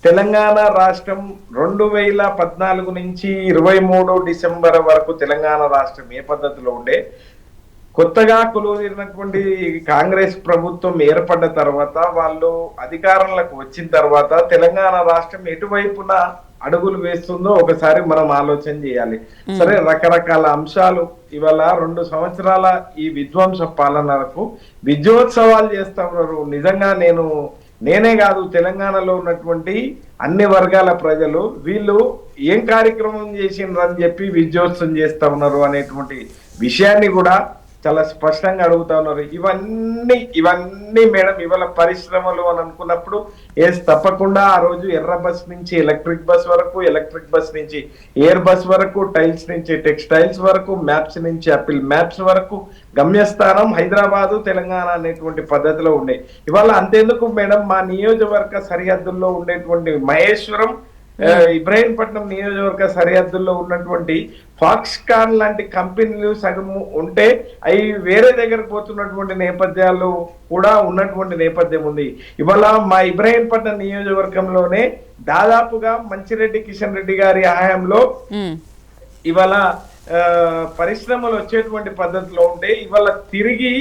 తెలంగాణ రాష్ట్రం 2014 నుంచి 23 డిసెంబర్ వరకు తెలంగాణ రాష్ట్రం ఏ పద్ధతిలో ఉండే, కొత్తగా కొలువుదీరినటువంటి కాంగ్రెస్ ప్రభుత్వం ఏర్పడ్డ తర్వాత వాళ్ళు అధికారంలోకి వచ్చిన తర్వాత తెలంగాణ రాష్ట్రం ఎటువైపున అడుగులు వేస్తుందో ఒకసారి మనం ఆలోచన చేయాలి. సరే, రకరకాల అంశాలు ఇవాళ 2 సంవత్సరాల ఈ విధ్వంస పాలనకు విజయోత్సవాలు చేస్తా ఉన్నారు. నిజంగా నేనే కాదు, తెలంగాణలో ఉన్నటువంటి అన్ని వర్గాల ప్రజలు వీళ్ళు ఏం కార్యక్రమం చేసిండ్రు అని చెప్పి విజయోత్సవం చేస్తా ఉన్నారు అనేటువంటి విషయాన్ని కూడా చాలా స్పష్టంగా అడుగుతా ఉన్నారు. ఇవన్నీ మేడం ఇవాళ పరిశ్రమలు అని అనుకున్నప్పుడు తప్పకుండా ఆ రోజు ఎర్ర బస్ నుంచి ఎలక్ట్రిక్ బస్ వరకు, ఎలక్ట్రిక్ బస్ నుంచి ఎయిర్ బస్ వరకు, టైల్స్ నుంచి టెక్స్టైల్స్ వరకు, మ్యాప్స్ నుంచి యాపిల్ మ్యాప్స్ వరకు గమ్యస్థానం హైదరాబాదు తెలంగాణ అనేటువంటి పద్ధతిలో ఉండే. ఇవాళ అంతేందుకు మేడం, మా నియోజకవర్గ సరిహద్దుల్లో ఉండేటువంటి మహేశ్వరం, ఇబ్రాహీంపట్నం నియోజకవర్గ సరిహద్దుల్లో ఉన్నటువంటి ఫాక్స్కాన్ లాంటి కంపెనీలు సగము ఉంటే అవి వేరే దగ్గరకు పోతున్నటువంటి నేపథ్యాలు కూడా ఉన్నటువంటి నేపథ్యం ఉంది. ఇవాళ మా ఇబ్రాహీంపట్నం నియోజకవర్గంలోనే దాదాపుగా మంచిరెడ్డి కిషన్ రెడ్డి గారి హయాంలో ఇవాళ పరిశ్రమలు వచ్చేటువంటి పద్ధతిలో ఉంటే ఇవాళ తిరిగి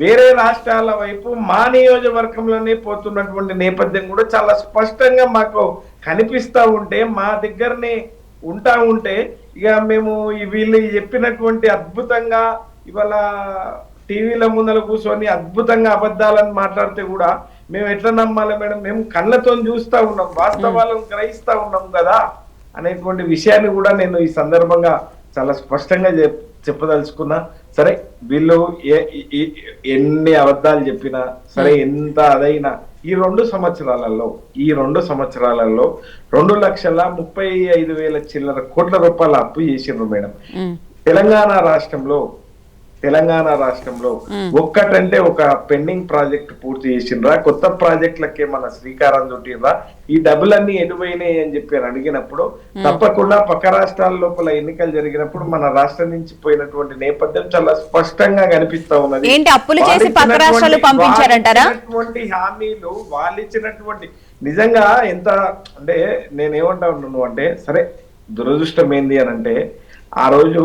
వేరే రాష్ట్రాల వైపు మా నియోజకవర్గంలోనే పోతున్నటువంటి నేపథ్యం కూడా చాలా స్పష్టంగా మాకు కనిపిస్తా ఉంటే, మా దగ్గరనే ఉంటా ఉంటే ఇక మేము వీళ్ళు చెప్పినటువంటి అద్భుతంగా ఇవాళ టీవీల ముందర కూర్చొని అద్భుతంగా అబద్ధాలను మాట్లాడితే కూడా మేము ఎట్లా నమ్మాలి మేడం? మేము కళ్ళతో చూస్తా ఉన్నాం, వాస్తవాలను గ్రహిస్తా ఉన్నాం కదా అనేటువంటి విషయాన్ని కూడా నేను ఈ సందర్భంగా చాలా స్పష్టంగా చెప్పదలుచుకున్నా. సరే, వీళ్ళు ఎన్ని అబద్ధాలు చెప్పినా సరే, ఎంత అదైనా ఈ 2 సంవత్సరాలలో 2,35,000 చిల్లర కోట్ల రూపాయల అప్పు చేసిండ్రు మేడం. తెలంగాణ రాష్ట్రంలో ఒక్కటంటే ఒక పెండింగ్ ప్రాజెక్ట్ పూర్తి చేసిండ్రా? కొత్త ప్రాజెక్టులకే మన శ్రీకారం చుట్టిండ్రా? ఈ డబ్బులన్నీ ఎటుపోయినాయి అని చెప్పి అడిగినప్పుడు తప్పకుండా పక్క రాష్ట్రాల లోపల ఎన్నికలు జరిగినప్పుడు మన రాష్ట్రం నుంచి పోయినటువంటి నేపథ్యం చాలా స్పష్టంగా కనిపిస్తా ఉన్నది. హామీలు వాళ్ళు ఇచ్చినటువంటి నిజంగా ఎంత అంటే నేనేమంటా ఉన్నాను అంటే, సరే దురదృష్టం ఏంది అని అంటే, ఆ రోజు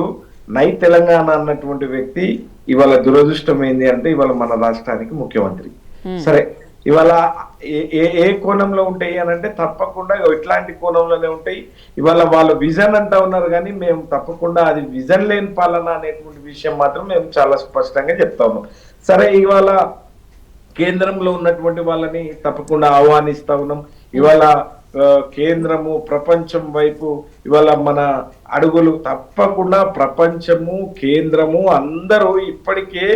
నై తెలంగాణ అన్నటువంటి వ్యక్తి ఇవాళ దురదృష్టం ఏంది అంటే ఇవాళ మన రాష్ట్రానికి ముఖ్యమంత్రి. సరే, ఇవాళ ఏ కోణంలో ఉంటాయి అని అంటే తప్పకుండా ఇట్లాంటి కోణంలోనే ఉంటాయి. ఇవాళ వాళ్ళు విజన్ అంటా ఉన్నారు కానీ మేము తప్పకుండా అది విజన్ లేని పాలన అనేటువంటి విషయం మాత్రం మేము చాలా స్పష్టంగా చెప్తా ఉన్నాం. సరే, ఇవాళ కేంద్రంలో ఉన్నటువంటి వాళ్ళని తప్పకుండా ఆహ్వానిస్తా ఉన్నాం. ఇవాళ కేంద్రము ప్రపంచం వైపు ఇవాళ మన అడుగులు తప్పకుండా ప్రపంచము కేంద్రము అందరూ ఇప్పటికే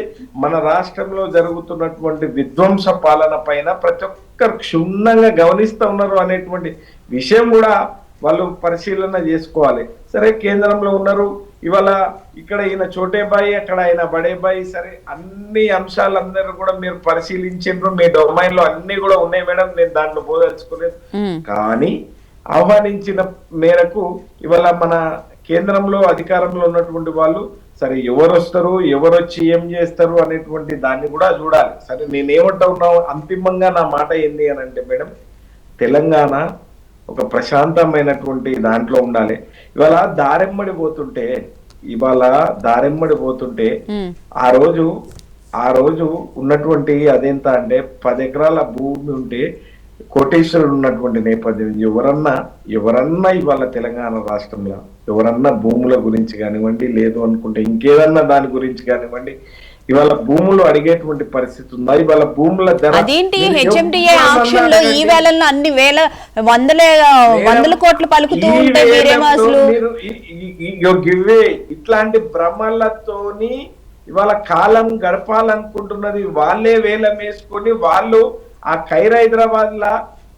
మన రాష్ట్రంలో జరుగుతున్నటువంటి విధ్వంస పాలన పైన ప్రతి ఒక్కరు క్షుణ్ణంగా గమనిస్తూ ఉన్నారు అనేటువంటి విషయం కూడా వాళ్ళు పరిశీలన చేసుకోవాలి. సరే, కేంద్రంలో ఉన్నారు, ఇవాళ ఇక్కడ ఈయన చోటేబాయి, అక్కడ ఆయన బడేబాయి, సరే అన్ని అంశాలందరూ కూడా మీరు పరిశీలించారు, మీ డొమైన్ లో అన్ని కూడా ఉన్నాయి మేడం, నేను దాంట్లో పోదలుచుకోలేదు. కానీ ఆహ్వానించిన మేరకు ఇవాళ మన కేంద్రంలో అధికారంలో ఉన్నటువంటి వాళ్ళు సరే ఎవరు వస్తారు, ఎవరు వచ్చి ఏం చేస్తారు అనేటువంటి దాన్ని కూడా చూడాలి. సరే, నేనేమంటా ఉన్నావు అంతిమంగా నా మాట ఏంది అని అంటే మేడం, తెలంగాణ ఒక ప్రశాంతమైనటువంటి దాంట్లో ఉండాలి. ఇవాళ దారెమ్మడి పోతుంటే ఆ రోజు ఉన్నటువంటి అదెంత అంటే 10 ఎకరాల భూమి ఉంటే కోటేశ్వరుడు ఉన్నటువంటి నేపథ్యం. ఎవరన్నా ఇవాళ తెలంగాణ రాష్ట్రంలో ఎవరన్నా భూముల గురించి కానివ్వండి, లేదు అనుకుంటే ఇంకేదన్నా దాని గురించి కానివ్వండి, ఇవాళ భూములు అడిగేటువంటి పరిస్థితి ఉందా? ఇవాళ భూముల ధర అదేంటి? హెచ్ఎండిఏ ఆక్షన్ లో ఈ వేళల్లో అన్ని వందల కోట్లు పలుకుతూ ఉంటే మీరేమో అసలు ఇట్లాంటి భ్రమలతోని ఇవాళ కాలం గడపాలనుకుంటున్నది. వాళ్ళే వేలం వేసుకొని వాళ్ళు ఆ ఖైర్ హైదరాబాద్ లా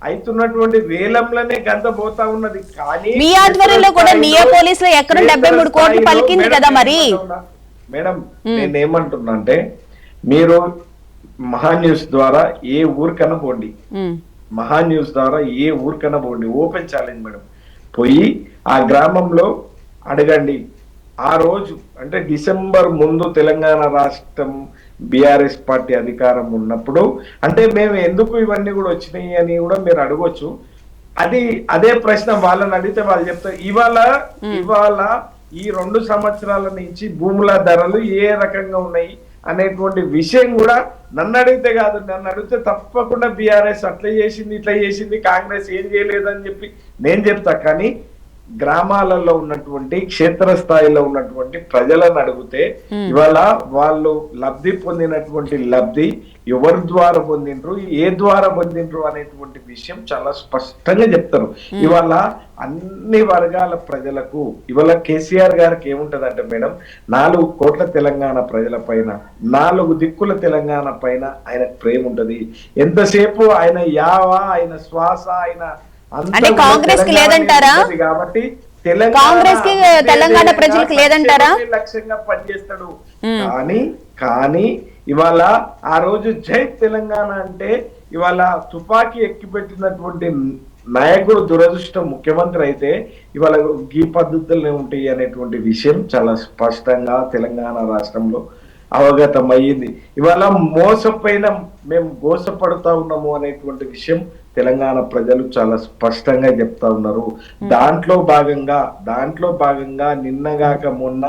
అవుతున్నటువంటి వేలంలోనే గంత పోతా ఉన్నది. కానీ మీ ఆధ్వర్యంలో కూడా నియా పోలీసులు ఎక్కడ 73 కోట్లు పలికింది కదా మరి మేడం. నేనేమంటున్నా అంటే, మీరు మహా న్యూస్ ద్వారా ఏ ఊరికన్నా పోండి, ఓపెన్ ఛాలెంజ్ మేడం, పోయి ఆ గ్రామంలో అడగండి. ఆ రోజు అంటే డిసెంబర్ ముందు తెలంగాణ రాష్ట్రం బీఆర్ఎస్ పార్టీ అధికారం ఉన్నప్పుడు అంటే మేము ఎందుకు ఇవన్నీ కూడా వచ్చినాయి అని కూడా మీరు అడగొచ్చు. అదే ప్రశ్న వాళ్ళని అడిగితే వాళ్ళు చెప్తారు. ఇవాళ ఈ 2 సంవత్సరాల నుంచి భూముల ధరలు ఏ రకంగా ఉన్నాయి అనేటువంటి విషయం కూడా నన్ను అడిగితే కాదు, నన్ను అడిగితే తప్పకుండా బీఆర్ఎస్ అట్లా చేసింది ఇట్లా చేసింది, కాంగ్రెస్ ఏం చేయలేదని చెప్పి నేను చెప్తా. కానీ గ్రామాలలో ఉన్నటువంటి క్షేత్రస్థాయిలో ఉన్నటువంటి ప్రజలను అడిగితే ఇవాళ వాళ్ళు లబ్ధి పొందినటువంటి లబ్ధి ఎవరి ద్వారా పొందిండ్రు, ఏ ద్వారా పొందిండ్రు అనేటువంటి విషయం చాలా స్పష్టంగా చెప్తారు. ఇవాళ అన్ని వర్గాల ప్రజలకు ఇవాళ కేసీఆర్ గారికి ఏముంటదంటే మేడం, 4 కోట్ల తెలంగాణ ప్రజల పైన 4 దిక్కుల తెలంగాణ పైన ఆయన ప్రేమ ఉంటది. ఎంతసేపు ఆయన యావ, ఆయన శ్వాస, ఆయన అంటే కాంగ్రెస్ కి లేదంటారా? కాబట్టి కాంగ్రెస్ కి తెలంగాణ ప్రజలకు లేదంటారా? లక్ష్యంగా పనిచేస్తాడు. కానీ ఇవాళ ఆ రోజు జై తెలంగాణ అంటే ఇవాళ తుపాకీ ఎక్కిపెట్టినటువంటి నాయకుడు దురదృష్టం ముఖ్యమంత్రి అయితే ఇవాళ ఈ పద్ధతులనే ఉంటాయి అనేటువంటి విషయం చాలా స్పష్టంగా తెలంగాణ రాష్ట్రంలో అవగతం అయ్యింది. ఇవాళ మోసపైన మేము గోసపడుతా ఉన్నాము అనేటువంటి విషయం తెలంగాణ ప్రజలు చాలా స్పష్టంగా చెప్తా ఉన్నారు. దాంట్లో భాగంగా నిన్నగాక మొన్న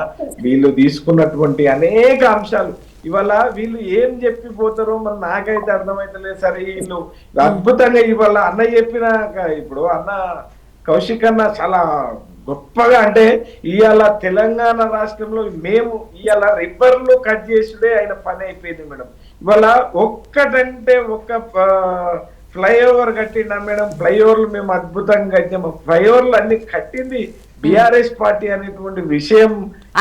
వీళ్ళు తీసుకున్నటువంటి అనేక అంశాలు ఇవాళ వీళ్ళు ఏం చెప్పిపోతారో మరి నాకైతే అర్థమైతలేదు. సరే వీళ్ళు అద్భుతంగా ఇవాళ అన్న చెప్పిన ఇప్పుడు అన్న కౌశిక్ అన్న చాలా గొప్పగా అంటే ఇవాళ తెలంగాణ రాష్ట్రంలో మేము ఇవాళ రిబ్బర్లు కట్ చేసుడే ఆయన పని అయిపోయింది మేడం. ఇవాళ ఒక్కటంటే ఒక్క ఫ్లైఓవర్ కట్టిండా మేడం, ఫ్లైఓవర్లు మేము అద్భుతంగా కట్టినాము. ఫ్లైఓవర్లు అన్ని కట్టింది బీఆర్ఎస్ పార్టీ అనేటువంటి విషయం,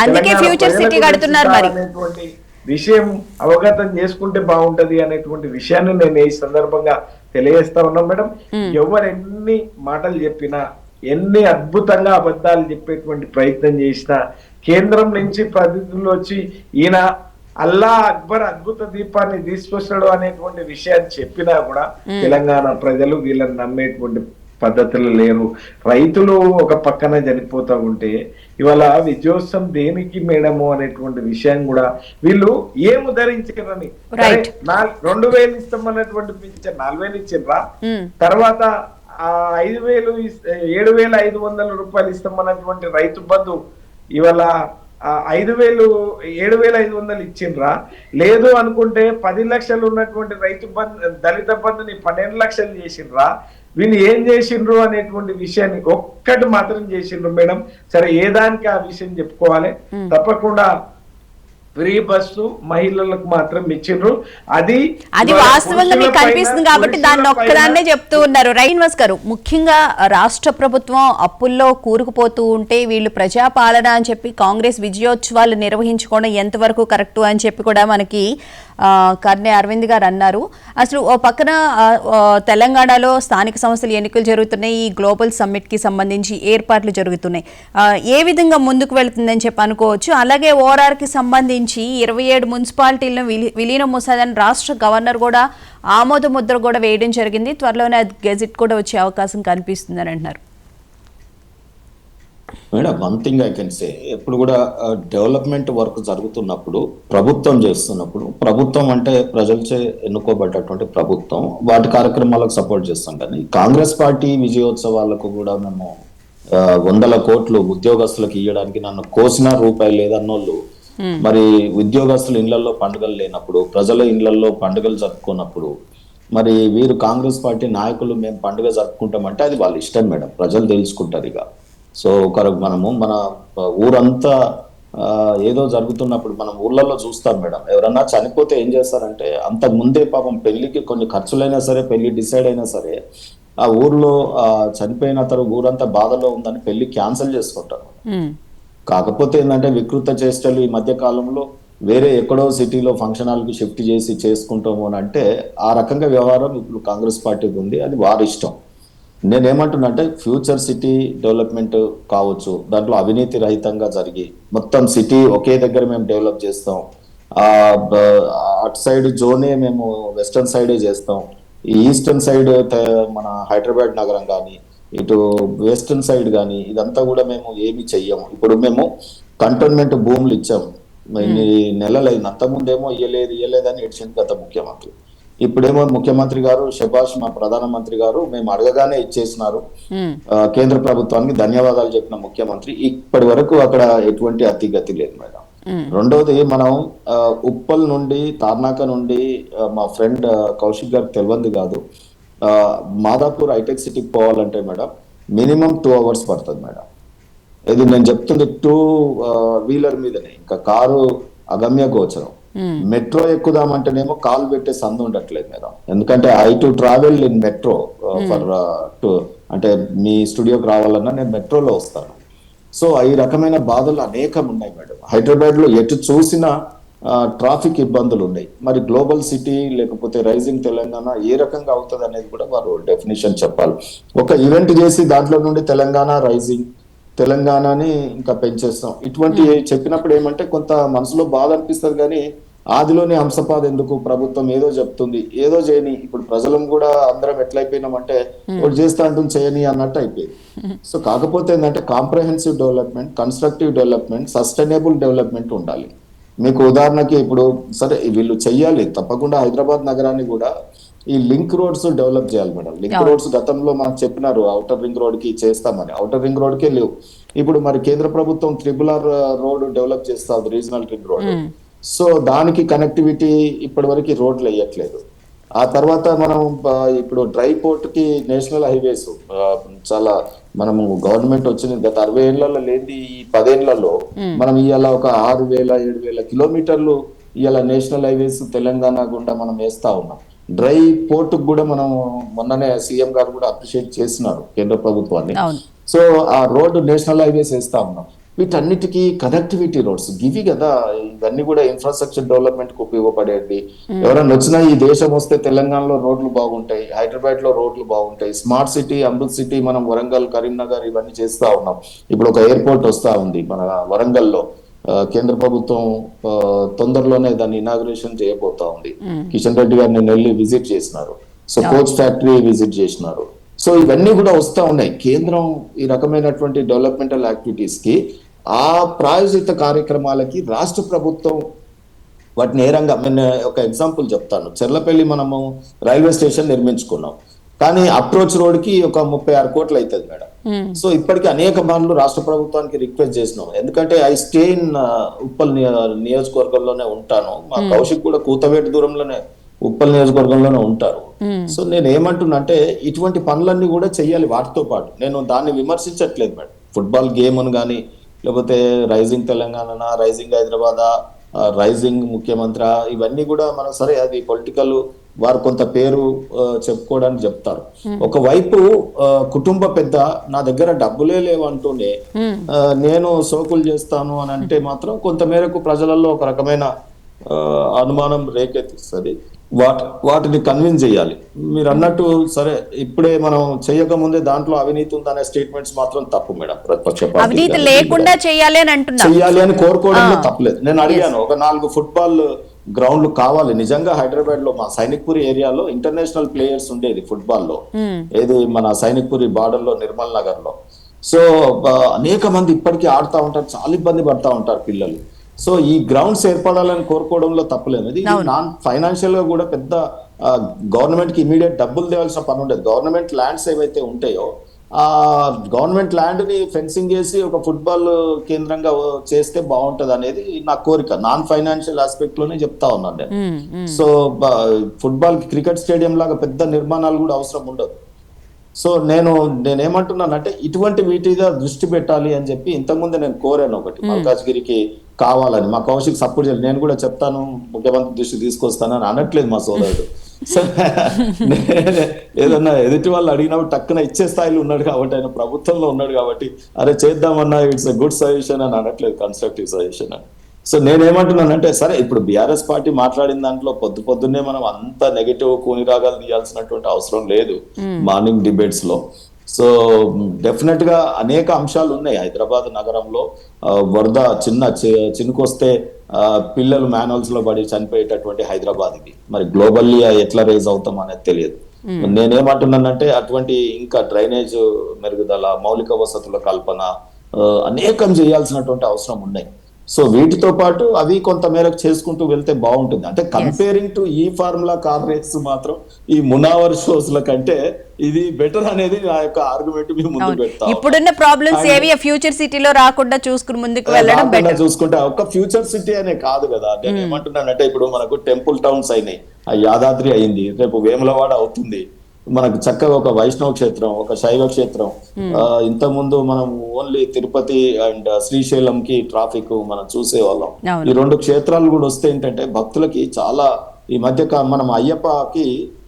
అందుకే ఫ్యూచర్ సిటీ కడుతున్నారు మరి అనేటువంటి విషయం అవగతం చేసుకుంటే బాగుంటది అనేటువంటి విషయాన్ని నేను ఈ సందర్భంగా తెలియజేస్తా ఉన్నా మేడం. ఎవరు ఎన్ని మాటలు చెప్పినా, ఎన్ని అద్భుతంగా అబద్ధాలు చెప్పేటువంటి ప్రయత్నం చేసినా, కేంద్రం నుంచి ప్రతినిధులు వచ్చి ఈయన అల్లా అక్బర్ అద్భుత దీపాన్ని తీసుకొస్తాడు అనేటువంటి విషయాన్ని చెప్పినా కూడా తెలంగాణ ప్రజలు వీళ్ళని నమ్మేటువంటి పద్ధతులు లేరు. రైతులు ఒక పక్కన చనిపోతా ఉంటే ఇవాళ విద్యోత్సవం దేనికి మేడము అనేటువంటి విషయం కూడా వీళ్ళు ఏం ఉద్ధరించారని 2000 ఇస్తామన్నటువంటి పింఛన్ 4000 ఇచ్చిండ్రా, తర్వాత 5000 7,500 రూపాయలు ఇస్తామన్నటువంటి రైతు బంధు ఇవాళ 7,500 ఇచ్చిండ్రా, లేదు అనుకుంటే 10 లక్షలు ఉన్నటువంటి రైతు బంధు దళిత బంధుని 12 లక్షలు చేసిండ్రా, వీళ్ళు ఏం చేసిండ్రు అనేటువంటి విషయాన్ని ఒక్కటి మాత్రం చేసిండ్రు మేడం. సరే ఏ దానికి ఆ విషయం చెప్పుకోవాలి, తప్పకుండా ఫ్రీ బస్సు మహిళలకు మాత్రం ఇచ్చిండ్రు. అది వాస్తవంగా మీకు కనిపిస్తుంది కాబట్టి దాన్ని ఒక్కదాన్నే చెప్తూ ఉన్నారు. రైన్వాస్ గారు, ముఖ్యంగా రాష్ట్ర ప్రభుత్వం అప్పుల్లో కూరుకుపోతూ ఉంటే వీళ్ళు ప్రజాపాలన అని చెప్పి కాంగ్రెస్ విజయోత్సవాలు నిర్వహించుకోవడం ఎంతవరకు కరెక్ట్ అని చెప్పి కూడా మనకి కర్నె అరవింద్ గారు అన్నారు. అసలు ఓ పక్కన తెలంగాణలో స్థానిక సంస్థల ఎన్నికలు జరుగుతున్నాయి, ఈ గ్లోబల్ సమ్మిట్ కి సంబంధించి ఏర్పాట్లు జరుగుతున్నాయి. ఏ విధంగా ముందుకు వెళుతుందని చెప్పి అనుకోవచ్చు. అలాగే ఓఆర్ఆర్ కి సంబంధించి 27 మున్సిపాలిటీలను విలీనం ముసాదని రాష్ట్ర గవర్నర్ కూడా ఆమోద ముద్ర కూడా వేయడం జరిగింది. త్వరలోనే గెజిట్ కూడా వచ్చే అవకాశం కనిపిస్తుందని అంటున్నారు. Madam, one thing I can say, ఎప్పుడు కూడా డెవలప్మెంట్ వర్క్ జరుగుతున్నప్పుడు, ప్రభుత్వం చేస్తున్నప్పుడు, ప్రభుత్వం అంటే ప్రజలచే ఎన్నుకోబడ్డటువంటి ప్రభుత్వం వాటి కార్యక్రమాలకు సపోర్ట్ చేస్తాం. కానీ కాంగ్రెస్ పార్టీ విజయోత్సవాలకు కూడా మేము 100 కోట్లు ఉద్యోగస్తులకు ఇవ్వడానికి నన్ను కోసిన రూపాయి లేదన్నోళ్ళు, మరి ఉద్యోగస్తుల ఇళ్లలో పండుగలు లేనప్పుడు, ప్రజల ఇళ్లలో పండుగలు జరుపుకున్నప్పుడు, మరి వీరు కాంగ్రెస్ పార్టీ నాయకులు మేము పండుగ జరుపుకుంటామంటే అది వాళ్ళ ఇష్టం మేడం, ప్రజలు తెలుసుకుంటారు. ఇక సో మనము మన ఊరంతా ఏదో జరుగుతున్నప్పుడు మనం ఊర్లలో చూస్తాం మేడం. ఎవరన్నా చనిపోతే ఏం చేస్తారంటే అంతకు ముందే పాపం పెళ్లికి కొన్ని ఖర్చులైనా సరే, పెళ్లి డిసైడ్ అయినా సరే, ఆ ఊర్లో చనిపోయిన తర్వాత ఊరంతా బాధలో ఉందని పెళ్లి క్యాన్సిల్ చేసుకుంటారు. కాకపోతే ఏంటంటే వికృత చేష్టలు ఈ మధ్య కాలంలో వేరే ఎక్కడో సిటీలో ఫంక్షన్ హాల్కి షిఫ్ట్ చేసి చేసుకుంటాము అని అంటే ఆ రకంగా వ్యవహారం ఇప్పుడు కాంగ్రెస్ పార్టీకి ఉంది. అది వారి ఇష్టం. నేనేమంటున్నా అంటే ఫ్యూచర్ సిటీ డెవలప్మెంట్ కావచ్చు, దాంట్లో అవినీతి రహితంగా జరిగి మొత్తం సిటీ ఒకే దగ్గర మేము డెవలప్ చేస్తాం, అటు సైడ్ జోనే మేము వెస్టర్న్ సైడే చేస్తాం, ఈ ఈస్టర్న్ సైడ్ మన హైదరాబాద్ నగరం కానీ ఇటు వెస్టర్న్ సైడ్ కానీ ఇదంతా కూడా మేము ఏమి చెయ్యము. ఇప్పుడు మేము కంటోన్మెంట్ భూములు ఇచ్చాము, ఇన్ని నెలలైంది. అంతకుముందేమో ఇయ్యలేదని ఏడ్చింది గత ముఖ్యమంత్రి. ఇప్పుడేమో ముఖ్యమంత్రి గారు శభాష్, మా ప్రధానమంత్రి గారు మేము అడగగానే ఇచ్చేసినారు, కేంద్ర ప్రభుత్వానికి ధన్యవాదాలు చెప్పిన ముఖ్యమంత్రి. ఇప్పటి వరకు అక్కడ ఎటువంటి అతిగతి లేదు మేడం. రెండవది, మనం ఉప్పల్ నుండి తార్నాక నుండి మా ఫ్రెండ్ కౌశిక్ గారికి తెలియంది కాదు, మాదాపూర్ హైటెక్ సిటీకి పోవాలంటే మేడం మినిమం 2 hours పడుతుంది మేడం. ఇది నేను చెప్తుంది 2 వీలర్ మీదనే, ఇంకా కారు అగమ్య గోచరం. మెట్రో ఎక్కుదామంటేనేమో కాల్ పెట్టే సందు ఉండట్లేదు మేడం. ఎందుకంటే I to travel in metro for అంటే మీ స్టూడియోకి రావాలన్నా నేను మెట్రోలో వస్తాను. సో ఈ రకమైన బాధలు అనేకం ఉన్నాయి మేడం. హైదరాబాద్ లో ఎటు చూసినా ట్రాఫిక్ ఇబ్బందులు ఉన్నాయి. మరి గ్లోబల్ సిటీ లేకపోతే రైజింగ్ తెలంగాణ ఏ రకంగా అవుతుంది అనేది కూడా వారు డెఫినేషన్ చెప్పాలి. ఒక ఈవెంట్ చేసి దాంట్లో నుండి తెలంగాణ రైజింగ్, తెలంగాణని ఇంకా పెంచేస్తాం ఇటువంటి చెప్పినప్పుడు ఏమంటే కొంత మనసులో బాధ అనిపిస్తుంది. కానీ ఆదిలోనే హంసపాద ఎందుకు, ప్రభుత్వం ఏదో చెప్తుంది ఏదో చేయని. ఇప్పుడు ప్రజలం కూడా అందరం ఎట్లయిపోయినామంటే ఒకటి చేస్తా అంటుంది చేయని అన్నట్టు అయిపోయింది. సో కాకపోతే ఏంటంటే comprehensive development, constructive development, sustainable development ఉండాలి. మీకు ఉదాహరణకి ఇప్పుడు సరే వీళ్ళు చెయ్యాలి తప్పకుండా, హైదరాబాద్ నగరాన్ని కూడా ఈ లింక్ రోడ్స్ డెవలప్ చేయాలి మేడం. లింక్ రోడ్స్ గతంలో మనకు చెప్పినారు ఔటర్ రింగ్ రోడ్ కి చేస్తామని, ఔటర్ రింగ్ రోడ్ కే లేవు. ఇప్పుడు మరి కేంద్ర ప్రభుత్వం RRR రోడ్ డెవలప్ చేస్తా ఉంది, రీజనల్ రింగ్ రోడ్. సో దానికి కనెక్టివిటీ ఇప్పటి వరకు రోడ్లు వేయట్లేదు. ఆ తర్వాత మనం ఇప్పుడు డ్రై పోర్ట్ కి నేషనల్ హైవేస్ చాలా మనము గవర్నమెంట్ వచ్చింది గత 60 ఏళ్లలో లేని ఈ 10 ఏళ్లలో మనం ఇవాళ ఒక 6,000-7,000 కిలోమీటర్లు ఇవాళ నేషనల్ హైవేస్ తెలంగాణ గుండా మనం వేస్తా ఉన్నాం. డ్రై పోర్ట్ కూడా మనం మొన్ననే సీఎం గారు కూడా అప్రిషియేట్ చేసినారు కేంద్ర ప్రభుత్వాన్ని. సో ఆ రోడ్డు నేషనల్ హైవేస్ వేస్తా ఉన్నాం. వీటన్నిటికీ కనెక్టివిటీ రోడ్స్ ఇవి కదా, ఇవన్నీ కూడా ఇన్ఫ్రాస్ట్రక్చర్ డెవలప్మెంట్ కు ఉపయోగపడేది. ఎవరైనా వచ్చినా ఈ దేశం వస్తే తెలంగాణలో రోడ్లు బాగుంటాయి, హైదరాబాద్ లో రోడ్లు బాగుంటాయి. స్మార్ట్ సిటీ, అమృత్ సిటీ మనం వరంగల్, కరీంనగర్ ఇవన్నీ చేస్తా ఉన్నాం. ఇప్పుడు ఒక ఎయిర్పోర్ట్ వస్తా ఉంది మన వరంగల్లో, కేంద్ర ప్రభుత్వం తొందరలోనే దాన్ని ఇనాగ్రేషన్ చేయబోతా ఉంది. కిషన్ రెడ్డి గారు నేను వెళ్ళి విజిట్ చేసినారు. సో కోచ్ ఫ్యాక్టరీ విజిట్ చేసినారు. సో ఇవన్నీ కూడా వస్తా ఉన్నాయి. కేంద్రం ఈ రకమైనటువంటి డెవలప్మెంటల్ యాక్టివిటీస్ కి, ఆ ప్రాయోజిత కార్యక్రమాలకి రాష్ట్ర ప్రభుత్వం వాటిని ఏ రంగా, నేను ఒక ఎగ్జాంపుల్ చెప్తాను. చెర్లపల్లి మనము రైల్వే స్టేషన్ నిర్మించుకున్నాం, కానీ అప్రోచ్ రోడ్ కి ఒక 36 కోట్లు అవుతుంది మేడం. సో ఇప్పటికీ అనేక మార్లు రాష్ట్ర ప్రభుత్వానికి రిక్వెస్ట్ చేసినాం. ఎందుకంటే ఐ స్టే ఇన్ ఉప్పల్ నియోజకవర్గంలోనే ఉంటాను. మా కౌశిక్ కూడా కూతవేటి దూరంలోనే ఉప్పల్ నియోజకవర్గంలోనే ఉంటారు. సో నేను ఏమంటున్నా అంటే ఇటువంటి పనులన్నీ కూడా చెయ్యాలి. వాటితో పాటు నేను దాన్ని విమర్శించట్లేదు మేడం. ఫుట్బాల్ గేమ్ అని కానీ, లేకపోతే rising Telangana, rising Hyderabad, rising ముఖ్యమంత్రి, ఇవన్నీ కూడా మనం సరే అది పొలిటికల్, వారు కొంత పేరు చెప్పుకోవడానికి చెప్తారు. ఒకవైపు కుటుంబ పెద్ద నా దగ్గర డబ్బులే లేవంటూనే నేను సోకులు చేస్తాను అని అంటే మాత్రం కొంత మేరకు ప్రజలలో ఒక రకమైన అనుమానం రేకెత్తిస్తుంది. వాటిని కన్విన్స్ చేయాలి. మీరు అన్నట్టు సరే ఇప్పుడే మనం చేయకముందే దాంట్లో అవినీతి ఉందనే స్టేట్మెంట్స్ మాత్రం తప్పు మేడం. ప్రతిపక్ష అవినీతి లేకుండా చేయాలి అని కోరుకోవడంలో తప్పలేదు. నేను అడిగాను, ఒక 4 ఫుట్బాల్ గ్రౌండ్లు కావాలి నిజంగా. హైదరాబాద్ లో మా సైనిక్పురి ఏరియాలో ఇంటర్నేషనల్ ప్లేయర్స్ ఉండేది ఫుట్బాల్ లో, ఏది మన సైనిక్పురి బార్డర్ లో, నిర్మల్ నగర్ లో. సో అనేక మంది ఇప్పటికీ ఆడుతూ ఉంటారు, చాలా ఇబ్బంది పడతా ఉంటారు పిల్లలు. సో ఈ గ్రౌండ్స్ ఏర్పడాలని కోరుకోవడంలో తప్పలేదు. ఇది నాన్ ఫైనాన్షియల్ గా కూడా పెద్ద గవర్నమెంట్ కి ఇమీడియట్ డబ్బులు తేవాల్సిన పని ఉండేది. గవర్నమెంట్ ల్యాండ్స్ ఏవైతే ఉంటాయో ఆ గవర్నమెంట్ ల్యాండ్ ని ఫెన్సింగ్ చేసి ఒక ఫుట్బాల్ కేంద్రంగా చేస్తే బాగుంటది అనేది నా కోరిక. నాన్ ఫైనాన్షియల్ ఆస్పెక్ట్ లోనే చెప్తా ఉన్నాను నేను. సో ఫుట్బాల్ క్రికెట్ స్టేడియం లాగా పెద్ద నిర్మాణాలు కూడా అవసరం ఉండదు. సో నేనేమంటున్నానంటే ఇటువంటి వీటి మీద దృష్టి పెట్టాలి అని చెప్పి ఇంతకుముందు నేను కోరాను ఒకటి, మల్కాజ్గిరికి కావాలని. మా కౌశిక్ సపోర్ట్ చేయాలి, నేను కూడా చెప్తాను ముఖ్యమంత్రి దృష్టి తీసుకొస్తానని అనట్లేదు మా సోదరుడు. సో ఏదన్నా ఎదుటి వాళ్ళు అడిగినప్పుడు టక్కున ఇచ్చే స్థాయిలో ఉన్నాడు కాబట్టి, ఆయన ప్రభుత్వంలో ఉన్నాడు కాబట్టి అరే చేద్దామన్నా ఇట్స్ ఎ గుడ్ సజెషన్ అని అనట్లేదు, కన్స్ట్రక్టివ్ సజెషన్ అని. సో నేనేమంటున్నానంటే సరే ఇప్పుడు బీఆర్ఎస్ పార్టీ మాట్లాడిన దాంట్లో పొద్దున్నే మనం అంత నెగటివ్ కూని రాగాలు తీయాల్సినటువంటి అవసరం లేదు మార్నింగ్ డిబేట్స్ లో. సో డెఫినెట్ గా అనేక అంశాలు ఉన్నాయి. హైదరాబాద్ నగరంలో వరద చినుకొస్తే పిల్లలు మాన్యువల్స్ లో పడి చనిపోయేటటువంటి హైదరాబాద్ ఇది. మరి గ్లోబల్లీ ఎట్లా రేజ్ అవుతాం అనేది తెలియదు. నేనేమంటున్నానంటే అటువంటి ఇంకా డ్రైనేజ్ మెరుగుదల, మౌలిక వసతుల కల్పన అనేకం చేయాల్సినటువంటి అవసరం ఉన్నాయి. సో వీటితో పాటు అవి కొంత మేరకు చేసుకుంటూ వెళ్తే బాగుంటుంది. అంటే కంపేరింగ్ టు ఈ ఫార్ములా కార్ రేస్ మాత్రం ఈ మునావర్ షోస్ల కంటే ఇది బెటర్ అనేది నా యొక్క ఆర్గ్యుమెంట్ మీ ముందు పెడతాం. ఇప్పుడున్న ప్రాబ్లమ్స్ ఏవి ఫ్యూచర్ సిటీలో రాకుండా చూసుకుని ముందుకు వెళ్ళడం బెటర్. చూసుకుంటే ఒక ఫ్యూచర్ సిటీ అనే కాదు కదా, నేను ఏమంటున్నానంటే ఇప్పుడు మనకు టెంపుల్ టౌన్స్ అయినాయి, ఆ యాదాద్రి అయింది, రేపు వేములవాడ అవుతుంది, మనకు చక్కగా ఒక వైష్ణవ క్షేత్రం, ఒక శైవ క్షేత్రం. ఇంత ముందు మనం ఓన్లీ తిరుపతి అండ్ శ్రీశైలం కి ట్రాఫిక్ మనం చూసేవాళ్ళం. ఈ రెండు క్షేత్రాలు కూడా వస్తే ఏంటంటే భక్తులకి చాలా ఈ మధ్య మనం అయ్యప్పకి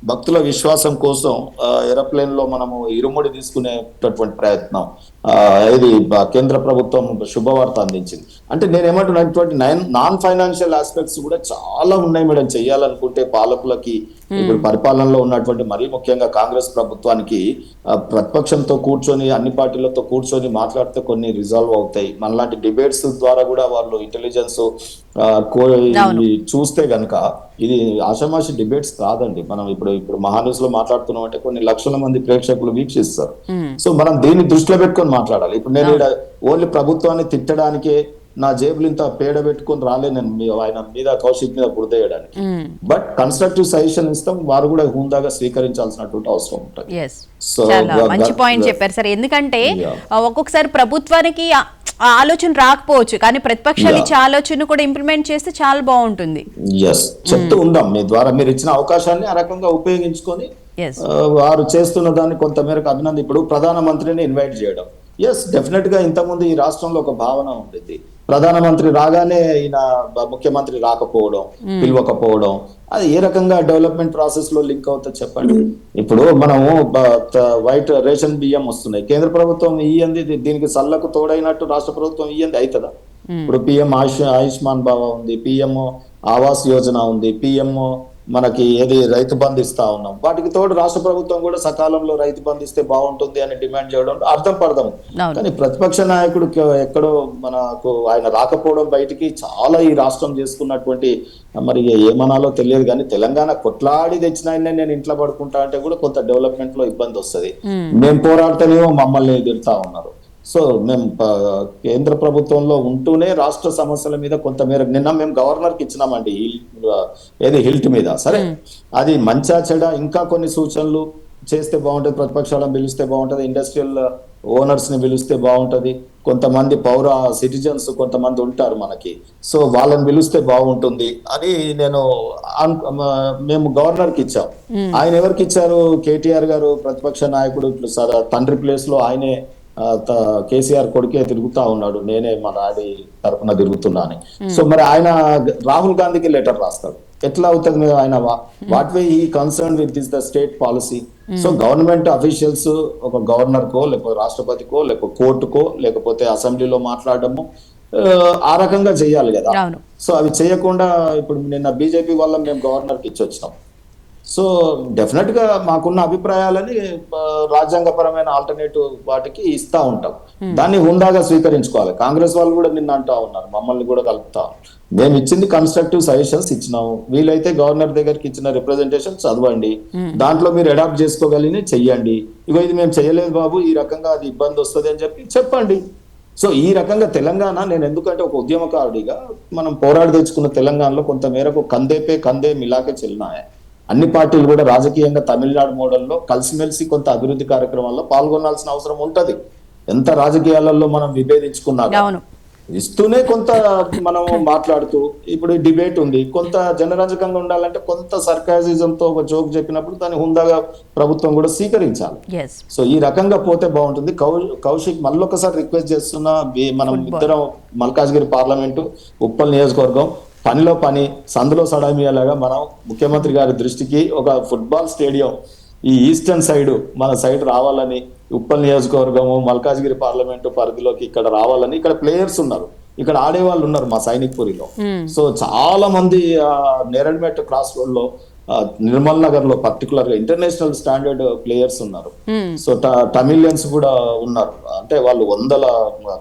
భక్తుల విశ్వాసం కోసం ఏరోప్లేన్ లో మనము ఇరుముడి తీసుకునేటటువంటి ప్రయత్నం ఇది కేంద్ర ప్రభుత్వం శుభవార్త అందించింది. అంటే నేనేమంటున్నటువంటి నాన్ ఫైనాన్షియల్ ఆస్పెక్ట్స్ కూడా చాలా ఉన్నాయి మేడం చేయాలనుకుంటే పాలకులకి. ఇప్పుడు పరిపాలనలో ఉన్నటువంటి మరీ ముఖ్యంగా కాంగ్రెస్ ప్రభుత్వానికి ప్రతిపక్షంతో కూర్చొని అన్ని పార్టీలతో కూర్చొని మాట్లాడితే కొన్ని రిజాల్వ్ అవుతాయి. మనలాంటి డిబేట్స్ ద్వారా కూడా వాళ్ళు ఇంటెలిజెన్స్ చూస్తే గనక ఇది ఆషామాషి డిబేట్స్ కాదండి. మనం ఇప్పుడు మహాన్యూస్ లో మాట్లాడుతున్నాం అంటే కొన్ని లక్షల మంది ప్రేక్షకులు వీక్షిస్తారు. సో మనం దీన్ని దృష్టిలో పెట్టుకొని మాట్లాడాలి. ఇప్పుడు నేను ఓన్లీ ప్రభుత్వాన్ని తిట్టడానికే నా జేబులు ఇంత పేడ పెట్టుకొని రాలేను ఆయన మీద, కౌశిక్ మీద బురదేయడానికి. బట్ కన్స్ట్రక్టివ్ సజెషన్ ఇస్తాం, వారు కూడా హుందాగా స్వీకరించాల్సినటువంటి అవసరం ఉంటుంది. మంచి పాయింట్ చెప్పారు సార్. ఎందుకంటే ఒక్కొక్కసారి ప్రభుత్వానికి ఆలోచన రాకపోవచ్చు, కానీ ప్రతిపక్షాలు ఇచ్చే ఆలోచన కూడా ఇంప్లిమెంట్ చేస్తే చాలా బాగుంటుంది. చెప్తూ ఉందాం, మీ ద్వారా మీరు ఇచ్చిన అవకాశాన్ని ఆ రకంగా ఉపయోగించుకొని వారు చేస్తున్న దాన్ని కొంత మేరకు అభినందన. ఇప్పుడు ప్రధానమంత్రిని ఇన్వైట్ చేయడం, డెఫినెట్ గా ఇంతకుముందు ఈ రాష్ట్రంలో ఒక భావన ఉండేది, ప్రధానమంత్రి రాగానే ఈయన ముఖ్యమంత్రి రాకపోవడం, పిలవకపోవడం, అది ఏ రకంగా డెవలప్మెంట్ ప్రాసెస్ లో లింక్ అవుతుంది చెప్పండి. ఇప్పుడు మనము వైట్ రేషన్ బియ్యం వస్తున్నాయి, కేంద్ర ప్రభుత్వం ఇయ్యంది, దీనికి సల్లకు తోడైనట్టు రాష్ట్ర ప్రభుత్వం ఇయ్యంది అవుతుందా? ఇప్పుడు పిఎం ఆయుష్మాన్ భవ ఉంది, పిఎం ఆవాస్ యోజన ఉంది, పిఎం మనకి ఏది రైతు బంధు ఇస్తా ఉన్నాం, వాటికి తోడు రాష్ట్ర ప్రభుత్వం కూడా సకాలంలో రైతు బంధు ఇస్తే బాగుంటుంది అని డిమాండ్ చేయడం అర్థం పడదాం. కానీ ప్రతిపక్ష నాయకుడు ఎక్కడో మనకు ఆయన రాకపోవడం బయటికి చాలా ఈ రాష్ట్రం చేసుకున్నటువంటి మరి ఏమనాలో తెలియదు. కానీ తెలంగాణ కొట్లాడి తెచ్చిన నేను ఇంట్లో పడుకుంటా అంటే కూడా కొంత డెవలప్మెంట్ లో ఇబ్బంది వస్తుంది. మేము పోరాడితేనేమో మమ్మల్ని ఎదురుతా ఉన్నారు. సో మేము కేంద్ర ప్రభుత్వంలో ఉంటూనే రాష్ట్ర సమస్యల మీద కొంత మేరకు నిన్న మేము గవర్నర్కి ఇచ్చినామండి, ఏది హిల్ట్ మీద. సరే అది మంచా చెడ, ఇంకా కొన్ని సూచనలు చేస్తే బాగుంటుంది, ప్రతిపక్షాలను పిలిస్తే బాగుంటుంది, ఇండస్ట్రియల్ ఓనర్స్ ని పిలిస్తే బాగుంటుంది, కొంతమంది పౌర సిటిజన్స్ కొంతమంది ఉంటారు మనకి, సో వాళ్ళని పిలిస్తే బాగుంటుంది అని మేము గవర్నర్కి ఇచ్చాం. ఆయన ఎవరికి ఇచ్చారు? కేటీఆర్ గారు ప్రతిపక్ష నాయకుడు, తండ్రి ప్లేస్ లో ఆయనే కేసీఆర్ కొడుకే తిరుగుతా ఉన్నాడు, నేనే మా డాడీ తరఫున తిరుగుతున్నా అని. సో మరి ఆయన రాహుల్ గాంధీకి లెటర్ రాస్తాడు, ఎట్లా అవుతుంది? ఆయన what way he concern with this the state policy. So government officials ఒక గవర్నర్ కో, లేకపోతే రాష్ట్రపతికో, లేకపోతే కోర్టుకో, లేకపోతే అసెంబ్లీలో మాట్లాడము ఆ రకంగా చేయాలి కదా. సో అవి చేయకుండా ఇప్పుడు నిన్న బీజేపీ వల్ల మేము గవర్నర్కి ఇచ్చి వచ్చినాం. సో డెఫినెట్ గా మాకున్న అభిప్రాయాలని రాజ్యాంగపరమైన ఆల్టర్నేటివ్ వాటికి ఇస్తా ఉంటాం, దాన్ని హుందాగా స్వీకరించుకోవాలి. కాంగ్రెస్ వాళ్ళు కూడా నిన్న అంటా ఉన్నారు, మమ్మల్ని కూడా కలుపుతా. మేము ఇచ్చింది కన్స్ట్రక్టివ్ సజెషన్స్ ఇచ్చినాము, వీలైతే గవర్నర్ దగ్గరికి ఇచ్చిన రిప్రజెంటేషన్ చదవండి, దాంట్లో మీరు అడాప్ట్ చేసుకోగలిగి చెయ్యండి. ఇగో ఇది మేము చేయలేదు బాబు, ఈ రకంగా అది ఇబ్బంది వస్తుంది అని చెప్పండి. సో ఈ రకంగా తెలంగాణ, నేను ఎందుకంటే ఒక ఉద్యమకారుడిగా మనం పోరాడి తెచ్చుకున్న తెలంగాణలో కొంత మేరకు కందే మిలాకే చెల్లినాయే. అన్ని పార్టీలు కూడా రాజకీయంగా తమిళనాడు మోడల్లో కలిసిమెలిసి కొంత అభివృద్ధి కార్యక్రమాల్లో పాల్గొనాల్సిన అవసరం ఉంటది. ఎంత రాజకీయాలలో మనం విభేదించుకున్నా ఇస్తూనే కొంత మనం మాట్లాడుతూ, ఇప్పుడు డిబేట్ ఉంది, కొంత జనరంజకంగా ఉండాలంటే కొంత సర్కాసిజంతో ఒక జోక్ చెప్పినప్పుడు దాన్ని హుందాగా ప్రభుత్వం కూడా స్వీకరించాలి. సో ఈ రకంగా పోతే బాగుంటుంది. కౌశిక్ మళ్ళొకసారి రిక్వెస్ట్ చేస్తున్నా, మనం ఇద్దరం మల్కాజ్గిరి పార్లమెంటు, ఉప్పల్ నియోజకవర్గం, పనిలో పని సందులో సడమియాలాగా మనం ముఖ్యమంత్రి గారి దృష్టికి ఒక ఫుట్బాల్ స్టేడియం ఈ ఈస్టర్న్ సైడ్ మన సైడ్ రావాలని, ఉప్పల్ నియోజకవర్గము మల్కాజ్గిరి పార్లమెంటు పరిధిలోకి ఇక్కడ రావాలని, ఇక్కడ ప్లేయర్స్ ఉన్నారు, ఇక్కడ ఆడేవాళ్ళు ఉన్నారు మా సైనిక్పురిలో. సో చాలా మంది నేరడ్మెట్ క్రాస్ రోడ్ లో, నిర్మల్ నగర్ లో పర్టికులర్ గా ఇంటర్నేషనల్ స్టాండర్డ్ ప్లేయర్స్ ఉన్నారు. సో తమిళియన్స్ కూడా ఉన్నారు, అంటే వాళ్ళు 100ల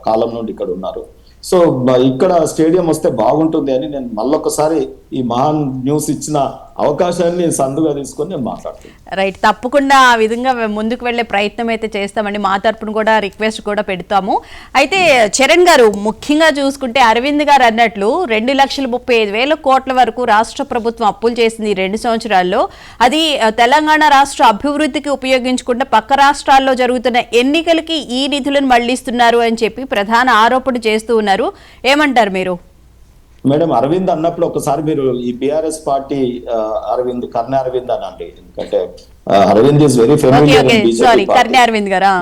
కాలం నుండి ఇక్కడ ఉన్నారు. సో ఇక్కడ స్టేడియం వస్తే బాగుంటుంది అని నేను మళ్ళొకసారి ఈ మహాన్ న్యూస్ ఇచ్చిన అవకాశాన్ని సందుగా తీసుకొని నేను మాట్లాడుతున్నాను. రైట్, తప్పకుండా ఆ విధంగా ముందుకు వెళ్ళే ప్రయత్నం అయితే చేస్తామండి. మా తరపున కూడా రిక్వెస్ట్ కూడా పెడతాము. అయితే చరణ్ గారు, ముఖ్యంగా చూసుకుంటే అరవింద్ గారు అన్నట్లు 2,35,000 కోట్ల వరకు రాష్ట్ర ప్రభుత్వం అప్పులు చేసింది ఈ 2 సంవత్సరాల్లో. అది తెలంగాణ రాష్ట్ర అభివృద్ధికి ఉపయోగించకుండా పక్క రాష్ట్రాల్లో జరుగుతున్న ఎన్నికలకి ఈ నిధులను మళ్లిస్తున్నారు అని చెప్పి ప్రధాన ఆరోపణ చేస్తూ ఉన్నారు. ఏమంటారు మీరు? మేడం, అరవింద్ అన్నప్పుడు ఒకసారి మీరు ఈ బిఆర్ఎస్ పార్టీ అరవింద్, కర్ణ అరవింద్ అని అండి, ఎందుకంటే Aravind is very familiar. Sorry, Karna Aravind గారా?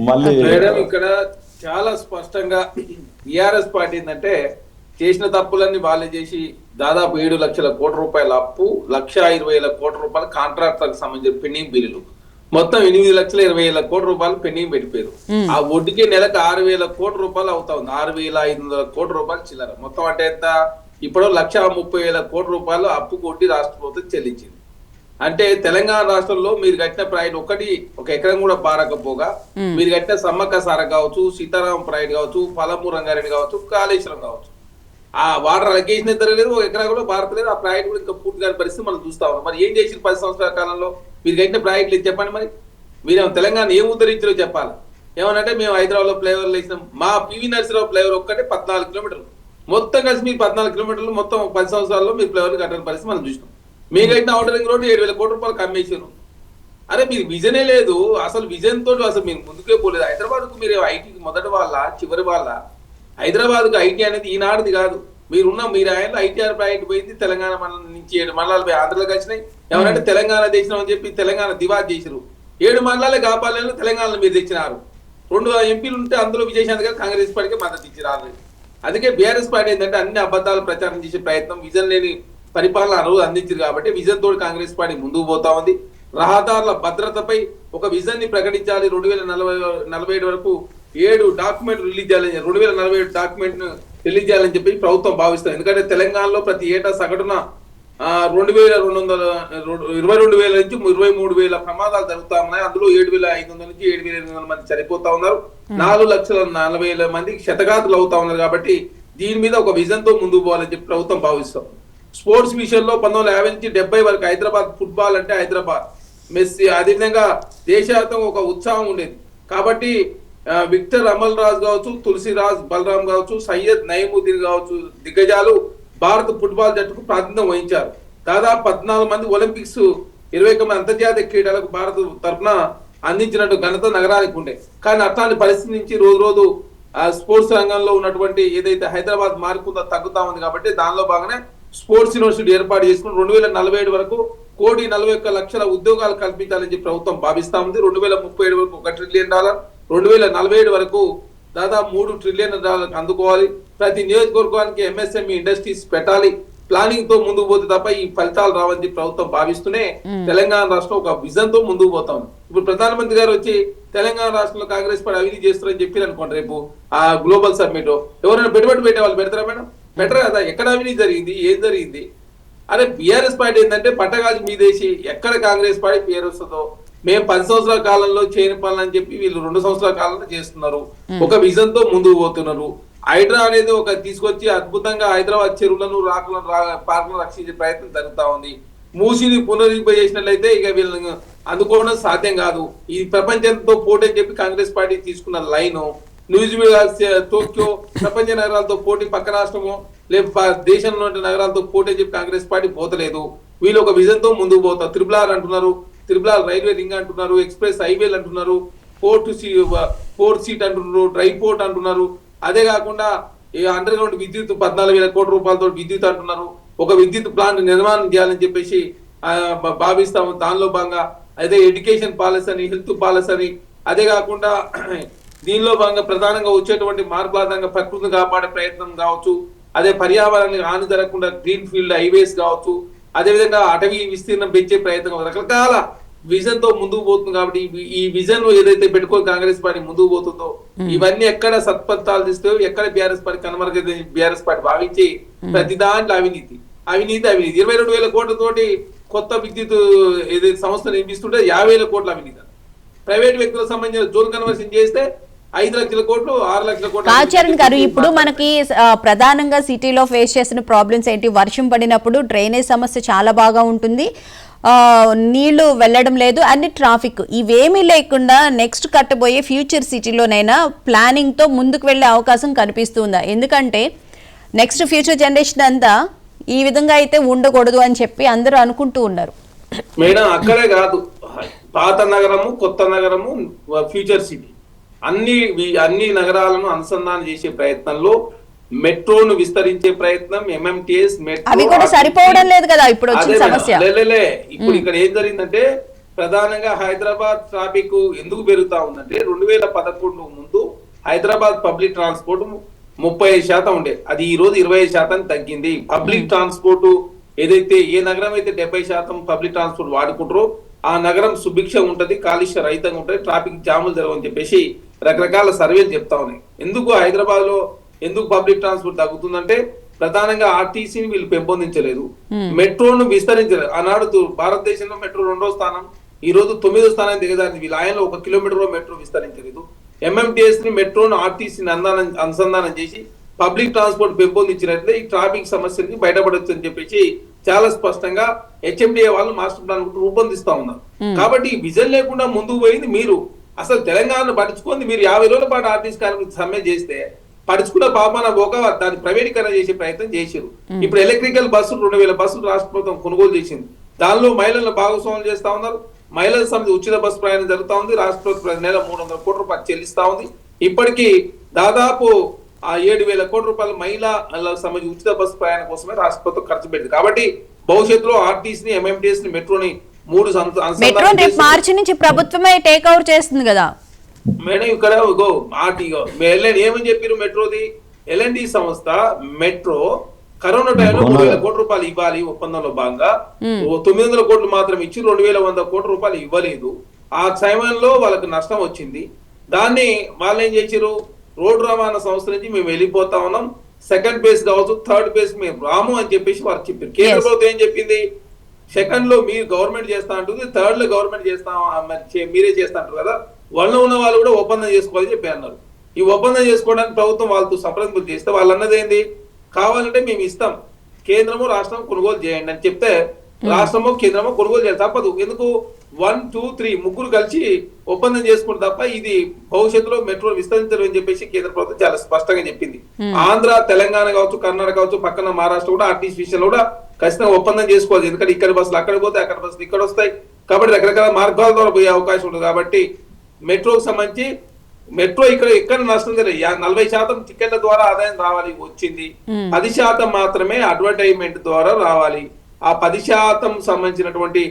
మళ్ళీ మేడం, ఇక్కడ చాలా స్పష్టంగా బిఆర్ఎస్ పార్టీ ఏంటంటే చేసిన తప్పులన్నీ వాళ్ళే చేసి దాదాపు 7 లక్షల కోట్ల రూపాయల అప్పు, 1,20,000 కోట్ల రూపాయల కాంట్రాక్టర్లకు సంబంధించిన పెండింగ్ బిల్లులు, మొత్తం 8,20,000 కోట్ల రూపాయలు పెండింగ్ పెట్టిపోయారు. ఆ వడ్డీకి నెలకు 6,000 కోట్ల రూపాయలు అవుతా ఉంది. 6,500 కోట్ల రూపాయలు చిల్లర. మొత్తం అంటే ఎంత? ఇప్పుడు 1,30,000 కోట్ల రూపాయలు అప్పు కొట్టి రాష్ట్ర ప్రభుత్వం చెల్లించింది. అంటే తెలంగాణ రాష్ట్రంలో మీరు కట్టిన ప్రాజెక్ట్ ఒకటి, ఒక ఎకరం కూడా పారకపోగా మీరు కట్టిన సమ్మక్క సారక కావచ్చు, సీతారాం ప్రాజెక్ట్ కావచ్చు, పలమూరు రంగారెడ్డి కావచ్చు, కాళేశ్వరం కావచ్చు, ఆ వాటర్ అలొకేషన్ ఇద్దరు లేదు, ఒక ఎకరా కూడా భారతలేదు. ఆ ప్రాజెక్ట్ కూడా ఇంకా పూర్తి కాని పరిస్థితి మనం చూస్తా ఉన్నాం. మరి ఏం చేసిన 10 సంవత్సరాల కాలంలో మీరు కట్టిన ప్రాజెక్టులు చెప్పండి. మరి మీరేమో తెలంగాణ ఏం ఉద్ధరించారో చెప్పాలి. ఏమనంటే మేము హైదరాబాద్ లో ఫ్లైఓవర్లు వేసినాం. మా పివి నరసింహరావు ఫ్లైఓవర్ ఒక్కటే 14 కిలోమీటర్లు, మొత్తం కలిసి మీరు 14 కిలోమీటర్లు మొత్తం 10 సంవత్సరాల్లో మీరు ఫ్లైఓవర్లు కట్టని పరిస్థితి మనం చూసినాం. మీరు కట్టిన ఔటర్ రింగ్ రోడ్డు 7,000 కోట్ల రూపాయలు కమ్మేసారు. అరే మీరు విజనే లేదు, అసలు విజన్ తోటి అసలు మీరు ముందుకే పోలేదు. హైదరాబాద్ కు మీరు ఐటీకి మొదటి వాళ్ళ చివరి వాళ్ళ? హైదరాబాద్ కు ఐటీ అనేది ఈనాడుది కాదు. మీరు ఆయన ఐటీఆర్ ప్రాజెక్ట్ పోయింది, తెలంగాణ మండలం నుంచి 7 మండలాలు పోయి ఆంధ్రలోకి వచ్చినాయి. ఎవరంటే తెలంగాణ తెచ్చినాం అని చెప్పి తెలంగాణ దివాజ్ చేశారు. 7 మండలాలే కాపాలని తెలంగాణలో మీరు తెచ్చినారు. 2 ఎంపీలు ఉంటే అందులో విజయశాంతి గారు కాంగ్రెస్ పార్టీకి మద్దతు ఇచ్చారు. అందుకే బీఆర్ఎస్ పార్టీ ఏంటంటే అన్ని అబద్ధాలు ప్రచారం చేసే ప్రయత్నం, విజన్ లేని పరిపాలన రోజు అందించారు కాబట్టి విజన్ తోటి కాంగ్రెస్ పార్టీ ముందుకు పోతా ఉంది. రహదారుల భద్రతపై ఒక విజన్ ని ప్రకటించాలి. 2047 వరకు 7 డాక్యుమెంట్ రిలీజ్ చేయాలని, 2047 డాక్యుమెంట్ రిలీజ్ చేయాలని చెప్పి ప్రభుత్వం భావిస్తాం. ఎందుకంటే తెలంగాణలో ప్రతి ఏటా సగటున 22,000 నుంచి 23,000 ప్రమాదాలు జరుగుతా ఉన్నాయి. అందులో 7,500 నుంచి 7,800 మంది చనిపోతా ఉన్నారు. 4,40,000 మంది క్షతగాతులు అవుతా ఉన్నారు. కాబట్టి దీని మీద ఒక విజన్ తో ముందుకు పోవాలని చెప్పి ప్రభుత్వం భావిస్తాం. స్పోర్ట్స్ విషయంలో 1950 నుంచి 70 వరకు హైదరాబాద్ ఫుట్బాల్ అంటే హైదరాబాద్, మెస్సీ, అదేవిధంగా దేశవ్యాప్తంగా ఒక ఉత్సాహం ఉండేది. కాబట్టి విక్టర్ అమల్ రాజ్ కావచ్చు, తులసిరాజ్ బలరాం కావచ్చు, సయ్యద్ నయీముద్దీన్ కావచ్చు, దిగ్గజాలు భారత ఫుట్బాల్ జట్టుకు ప్రాతినిధ్యం వహించారు. దాదాపు 14 మంది ఒలింపిక్స్, 21 మంది అంతర్జాతీయ క్రీడలకు భారత తరఫున అందించినట్టు ఘనత నగరానికి ఉండే. కానీ అట్లాంటి పరిస్థితి నుంచి రోజు రోజు స్పోర్ట్స్ రంగంలో ఉన్నటువంటి ఏదైతే హైదరాబాద్ మారుకుందో తగ్గుతా ఉంది. కాబట్టి దానిలో భాగంగానే స్పోర్ట్స్ యూనివర్సిటీ ఏర్పాటు చేసుకుని 2047 వరకు $1,41,00,000 ఉద్యోగాలు కల్పించాలని చెప్పి ప్రభుత్వం భావిస్తా ఉంది. 2037 వరకు $1 ట్రిలియన్, 2047 వరకు దాదాపు $3 ట్రిలియన్ అందుకోవాలి. ప్రతి నియోజకవర్గానికి ఎంఎస్ఎంఈ ఇండస్ట్రీస్ పెట్టాలి. ప్లానింగ్ తో ముందుకు పోతే తప్ప ఈ ఫలితాలు రావని చెప్పి ప్రభుత్వం భావిస్తూనే తెలంగాణ రాష్ట్రం ఒక విజన్ తో ముందుకు పోతాం. ఇప్పుడు ప్రధానమంత్రి గారు వచ్చి తెలంగాణ రాష్ట్రంలో కాంగ్రెస్ పార్టీ అవినీతి చేస్తారని చెప్పారు అనుకోండి, రేపు ఆ గ్లోబల్ సమ్మిట్ ఎవరైనా పెట్టుబడి పెట్టే వాళ్ళు పెడతారా మేడం? బెటర్ కదా. ఎక్కడ అవినీతి జరిగింది, ఏం జరిగింది? అరే బీఆర్ఎస్ పార్టీ ఏంటంటే పట్టగాజు మీదేసి ఎక్కడ కాంగ్రెస్ పార్టీ పేరు వస్తుందో, మేము 10 సంవత్సరాల కాలంలో చేయని పనులు అని చెప్పి వీళ్ళు 2 సంవత్సరాల కాలంలో చేస్తున్నారు. ఒక విజన్ తో ముందుకు పోతున్నారు. హైడ్రా అనేది ఒక తీసుకొచ్చి అద్భుతంగా హైదరాబాద్ చెరువులను, రాకులను, పార్కులను రక్షించే ప్రయత్నం జరుగుతా ఉంది. మూసిని పునరుద్ధరింపజేసినట్లయితే ఇక వీళ్ళని అందుకోవడం సాధ్యం కాదు. ఈ ప్రపంచంతో పోటీ అని చెప్పి కాంగ్రెస్ పార్టీ తీసుకున్న లైన్, న్యూజిలాండ్, టోక్యో, ప్రపంచ నగరాలతో పోటీ పక్క రాష్ట్రము లేదా దేశంలో నగరాలతో పోటీ అని చెప్పి కాంగ్రెస్ పార్టీ పోతలేదు. వీళ్ళు ఒక విజన్ తో ముందుకు పోతారు. త్రిపుల్ అంటున్నారు, త్రిపుల్ రైల్వే రింగ్ అంటున్నారు, ఎక్స్ప్రెస్ హైవేలు అంటున్నారు, పోర్ట్ సీట్ అంటున్నారు, డ్రై పోర్ట్ అంటున్నారు. అదే కాకుండా అండర్ గ్రౌండ్ విద్యుత్ 14,000 కోట్ల రూపాయలతో విద్యుత్ అంటున్నారు. ఒక విద్యుత్ ప్లాంట్ నిర్మాణం చేయాలని చెప్పేసి భావిస్తాము. దానిలో భాగంగా అదే ఎడ్యుకేషన్ పాలసీ అని, హెల్త్ పాలసీ అని, అదే కాకుండా దీనిలో భాగంగా ప్రధానంగా వచ్చేటువంటి మార్పుల ఆధారంగా ప్రకృతిని కాపాడే ప్రయత్నం కావచ్చు, అదే పర్యావరణానికి హాని జరగకుండా గ్రీన్ ఫీల్డ్ హైవేస్ కావచ్చు, అదేవిధంగా అటవీ విస్తీర్ణం పెంచే ప్రయత్నం, రకరకాల విజన్ తో ముందుకు పోతుంది. కాబట్టి ఈ విజన్ ఏదైతే పెట్టుకొని కాంగ్రెస్ పార్టీ ముందుకు పోతుందో ఇవన్నీ ఎక్కడ సత్ఫలితాలు తీస్తాయో, ఎక్కడ బీఆర్ఎస్ పార్టీ కనుమరుగైతే బీఆర్ఎస్ పార్టీ భావించి ప్రతి దాంట్లో అవినీతి 22,000 కోట్లతోటి కొత్త విద్యుత్ ఏదైతే సంస్థ నిర్మిస్తుంటే 50,000 కోట్ల అవినీతి. ప్రైవేట్ వ్యక్తులకు సంబంధించిన జోన్ కన్వర్షన్ చేస్తే 5 లక్షల కోట్లు 6 లక్షల కోట్లు కాచరణ్ గారు, ఇప్పుడు మనకి ప్రధానంగా సిటీలో ఫేస్ చేసిన ప్రాబ్లమ్స్ ఏంటి? వర్షం పడినప్పుడు డ్రైనేజ్ సమస్య చాలా బాగా ఉంటుంది, నీళ్లు వెళ్ళడం లేదు, అన్ని ట్రాఫిక్, ఇవేమీ లేకుండా నెక్స్ట్ కట్టబోయే ఫ్యూచర్ సిటీలోనైనా ప్లానింగ్తో ముందుకు వెళ్ళే అవకాశం కనిపిస్తుందా? ఎందుకంటే నెక్స్ట్ ఫ్యూచర్ జనరేషన్ అంతా ఈ విధంగా అయితే ఉండకూడదు అని చెప్పి అందరూ అనుకుంటూ ఉన్నారు. మేడం అక్కడే కాదు, పాత నగరము, కొత్త నగరము, ఫ్యూచర్ సిటీ అన్ని నగరాలను అనుసంధానం చేసే ప్రయత్నంలో మెట్రోను విస్తరించే ప్రయత్నం, MMTS మెట్రో అవి కూడా సరిపోవడం లేదు కదా ఇప్పుడు వచ్చిన సమస్య. ఇప్పుడు ఇక్కడ ఏం జరిగిందంటే ప్రధానంగా హైదరాబాద్ ట్రాఫిక్ ఎందుకు పెరుగుతా ఉందంటే 2011 ముందు హైదరాబాద్ పబ్లిక్ ట్రాన్స్పోర్ట్ 35% ఉండే, అది ఈ రోజు 25% తగ్గింది. పబ్లిక్ ట్రాన్స్పోర్ట్ ఏదైతే ఏ నగరం అయితే 70% పబ్లిక్ ట్రాన్స్పోర్ట్ వాడుకుంటారో ఆ నగరం సుభిక్ష ఉంటది, కాలుష్య రహితంగా ఉంటది, ట్రాఫిక్ జాములు జరగని చెప్పేసి రకరకాల సర్వేలు చెప్తా ఉన్నాయి. ఎందుకు హైదరాబాద్ లో ఎందుకు పబ్లిక్ ట్రాన్స్పోర్ట్ తగ్గుతుందంటే ప్రధానంగా ఆర్టీసీని వీళ్ళు పెంపొందించలేదు, మెట్రోను విస్తరించలేదు. ఆనాడు భారతదేశంలో మెట్రో 2వ స్థానం, ఈ రోజు 9వ స్థానం దిగజారింది. వీళ్ళ ఆయనలో 1 కిలోమీటర్ మెట్రో విస్తరించలేదు. MMTS ని మెట్రోను ఆర్టీసీని అనుసంధానం చేసి పబ్లిక్ ట్రాన్స్పోర్ట్ పెంపొందించినట్లే ఈ ట్రాఫిక్ సమస్యని బయటపడొచ్చు అని చెప్పేసి చాలా స్పష్టంగా HMDA వాళ్ళు మాస్టర్ ప్లాన్ రూపొందిస్తా ఉన్నారు. కాబట్టి ఈ విజన్ లేకుండా ముందుకు పోయింది మీరు. అసలు తెలంగాణను పట్టించుకుంది మీరు 50 రోజుల పాటు ఆర్టీసీ కార్మికులు సమ్మె చేస్తే పడుచుకున్న పాపాన పోక దాన్ని ప్రైవేటీకరణ చేసే ప్రయత్నం చేశారు. ఇప్పుడు ఎలక్ట్రికల్ బస్సులు 2000 బస్సులు రాష్ట్ర ప్రభుత్వం కొనుగోలు చేసింది. దానిలో మహిళలను భాగస్వామ్యం చేస్తా ఉన్నారు. మహిళల సమితి ఉచిత బస్సు ప్రయాణం జరుగుతా ఉంది. రాష్ట్ర ప్రభుత్వం నెల 300 కోట్ల రూపాయలు చెల్లిస్తా ఉంది. ఇప్పటికీ దాదాపు 7,000 కోట్ల రూపాయలు మహిళల సమితి ఉచిత బస్సు ప్రయాణం కోసమే రాష్ట్ర ప్రభుత్వం ఖర్చు పెట్టింది. కాబట్టి భవిష్యత్తులో ఆర్టీసీ, MMTS ని మెట్రోని 3 మార్చి నుంచి ప్రభుత్వమే టేక్ ఓవర్ చేస్తుంది కదా మేడం. ఇక్కడ ఏమని చెప్పారు మెట్రోది? L&T సంస్థ మెట్రో కరోనా టైంలో 3,000 కోట్ల రూపాయలు ఇవ్వాలి ఒప్పందంలో భాగంగా 900 కోట్లు మాత్రం ఇచ్చి 2,100 కోట్ల రూపాయలు ఇవ్వలేదు. ఆ సమయంలో వాళ్ళకి నష్టం వచ్చింది. దాన్ని వాళ్ళు ఏం చేశారు, రోడ్డు రవాణా సంస్థ నుంచి మేము వెళ్ళిపోతా ఉన్నాం, సెకండ్ ఫేజ్ కావచ్చు, థర్డ్ ఫేజ్ మేము రాము అని చెప్పేసి వారు చెప్పారు. కేంద్ర ప్రభుత్వం ఏం చెప్పింది, సెకండ్ లో మీరు గవర్నమెంట్ చేస్తా అంటుంది, థర్డ్ లో గవర్నమెంట్ చేస్తాం మీరే చేస్తా అంటారు కదా, వాళ్ళలో ఉన్న వాళ్ళు కూడా ఒప్పందం చేసుకోవాలని చెప్పి అన్నారు. ఈ ఒప్పందం చేసుకోవడానికి ప్రభుత్వం వాళ్ళతో సంప్రదింపులు చేస్తే వాళ్ళు అన్నది ఏంది, కావాలంటే మేము ఇస్తాం, కేంద్రము రాష్ట్రం కొనుగోలు చేయండి అని చెప్తే రాష్ట్రము కేంద్రము కొనుగోలు చేయాలి, తప్పదు. ఎందుకు 1, 2, 3 ముగ్గురు కలిసి ఒప్పందం చేసుకుంటే తప్ప ఇది భవిష్యత్తులో మెట్రో విస్తరించరు అని చెప్పేసి కేంద్ర ప్రభుత్వం చాలా స్పష్టంగా చెప్పింది. ఆంధ్ర, తెలంగాణ కావచ్చు, కర్ణాటక కావచ్చు, పక్కన మహారాష్ట్ర కూడా ఆర్టీసీ విషయంలో కూడా ఖచ్చితంగా ఒప్పందం చేసుకోవాలి. ఎందుకంటే ఇక్కడ బస్సులు అక్కడ పోతే, అక్కడ బస్సులు ఇక్కడ వస్తాయి. కాబట్టి రకరకాల మార్గాల ద్వారా పోయే అవకాశం ఉంటుంది. కాబట్టి మెట్రోకి సంబంధించి మెట్రో ఇక్కడ నష్టం జరిగింది. 40% టికెట్ల ద్వారా ఆదాయం రావాలి, వచ్చింది. 10% మాత్రమే అడ్వర్టైజ్మెంట్ ద్వారా రావాలి. ఆ 10% సంబంధించినటువంటి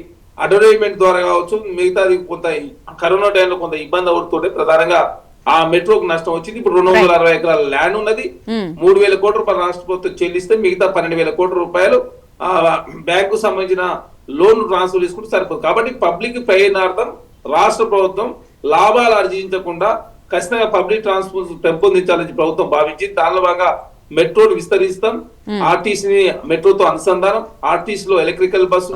అడ్వర్టైజ్మెంట్ ద్వారా కావచ్చు, మిగతాది కొంత కరోనా టైంలో కొంత ఇబ్బంది అవుతుంటే ప్రధానంగా ఆ మెట్రోకి నష్టం వచ్చింది. ఇప్పుడు 260 ఎకరాల ల్యాండ్ ఉన్నది, 3,000 కోట్ల రూపాయలు రాష్ట్ర ప్రభుత్వం చెల్లిస్తే మిగతా 12,000 కోట్ల రూపాయలు బ్యాంకు సంబంధించిన లోన్ ట్రాన్స్ఫర్ చేసుకుంటే సరిపోతుంది. కాబట్టి పబ్లిక్ ప్రయోజనార్థం రాష్ట్ర ప్రభుత్వం లాభాలు ఆర్జించకుండా ఖచ్చితంగా పబ్లిక్ ట్రాన్స్పోర్ట్ పెంపొందించాలని ప్రభుత్వం భావించింది. దానిలో భాగంగా మెట్రోను విస్తరిస్తాం, ఆర్టీసీని మెట్రోతో అనుసంధానం, ఆర్టీసీలో ఎలక్ట్రికల్ బస్సు,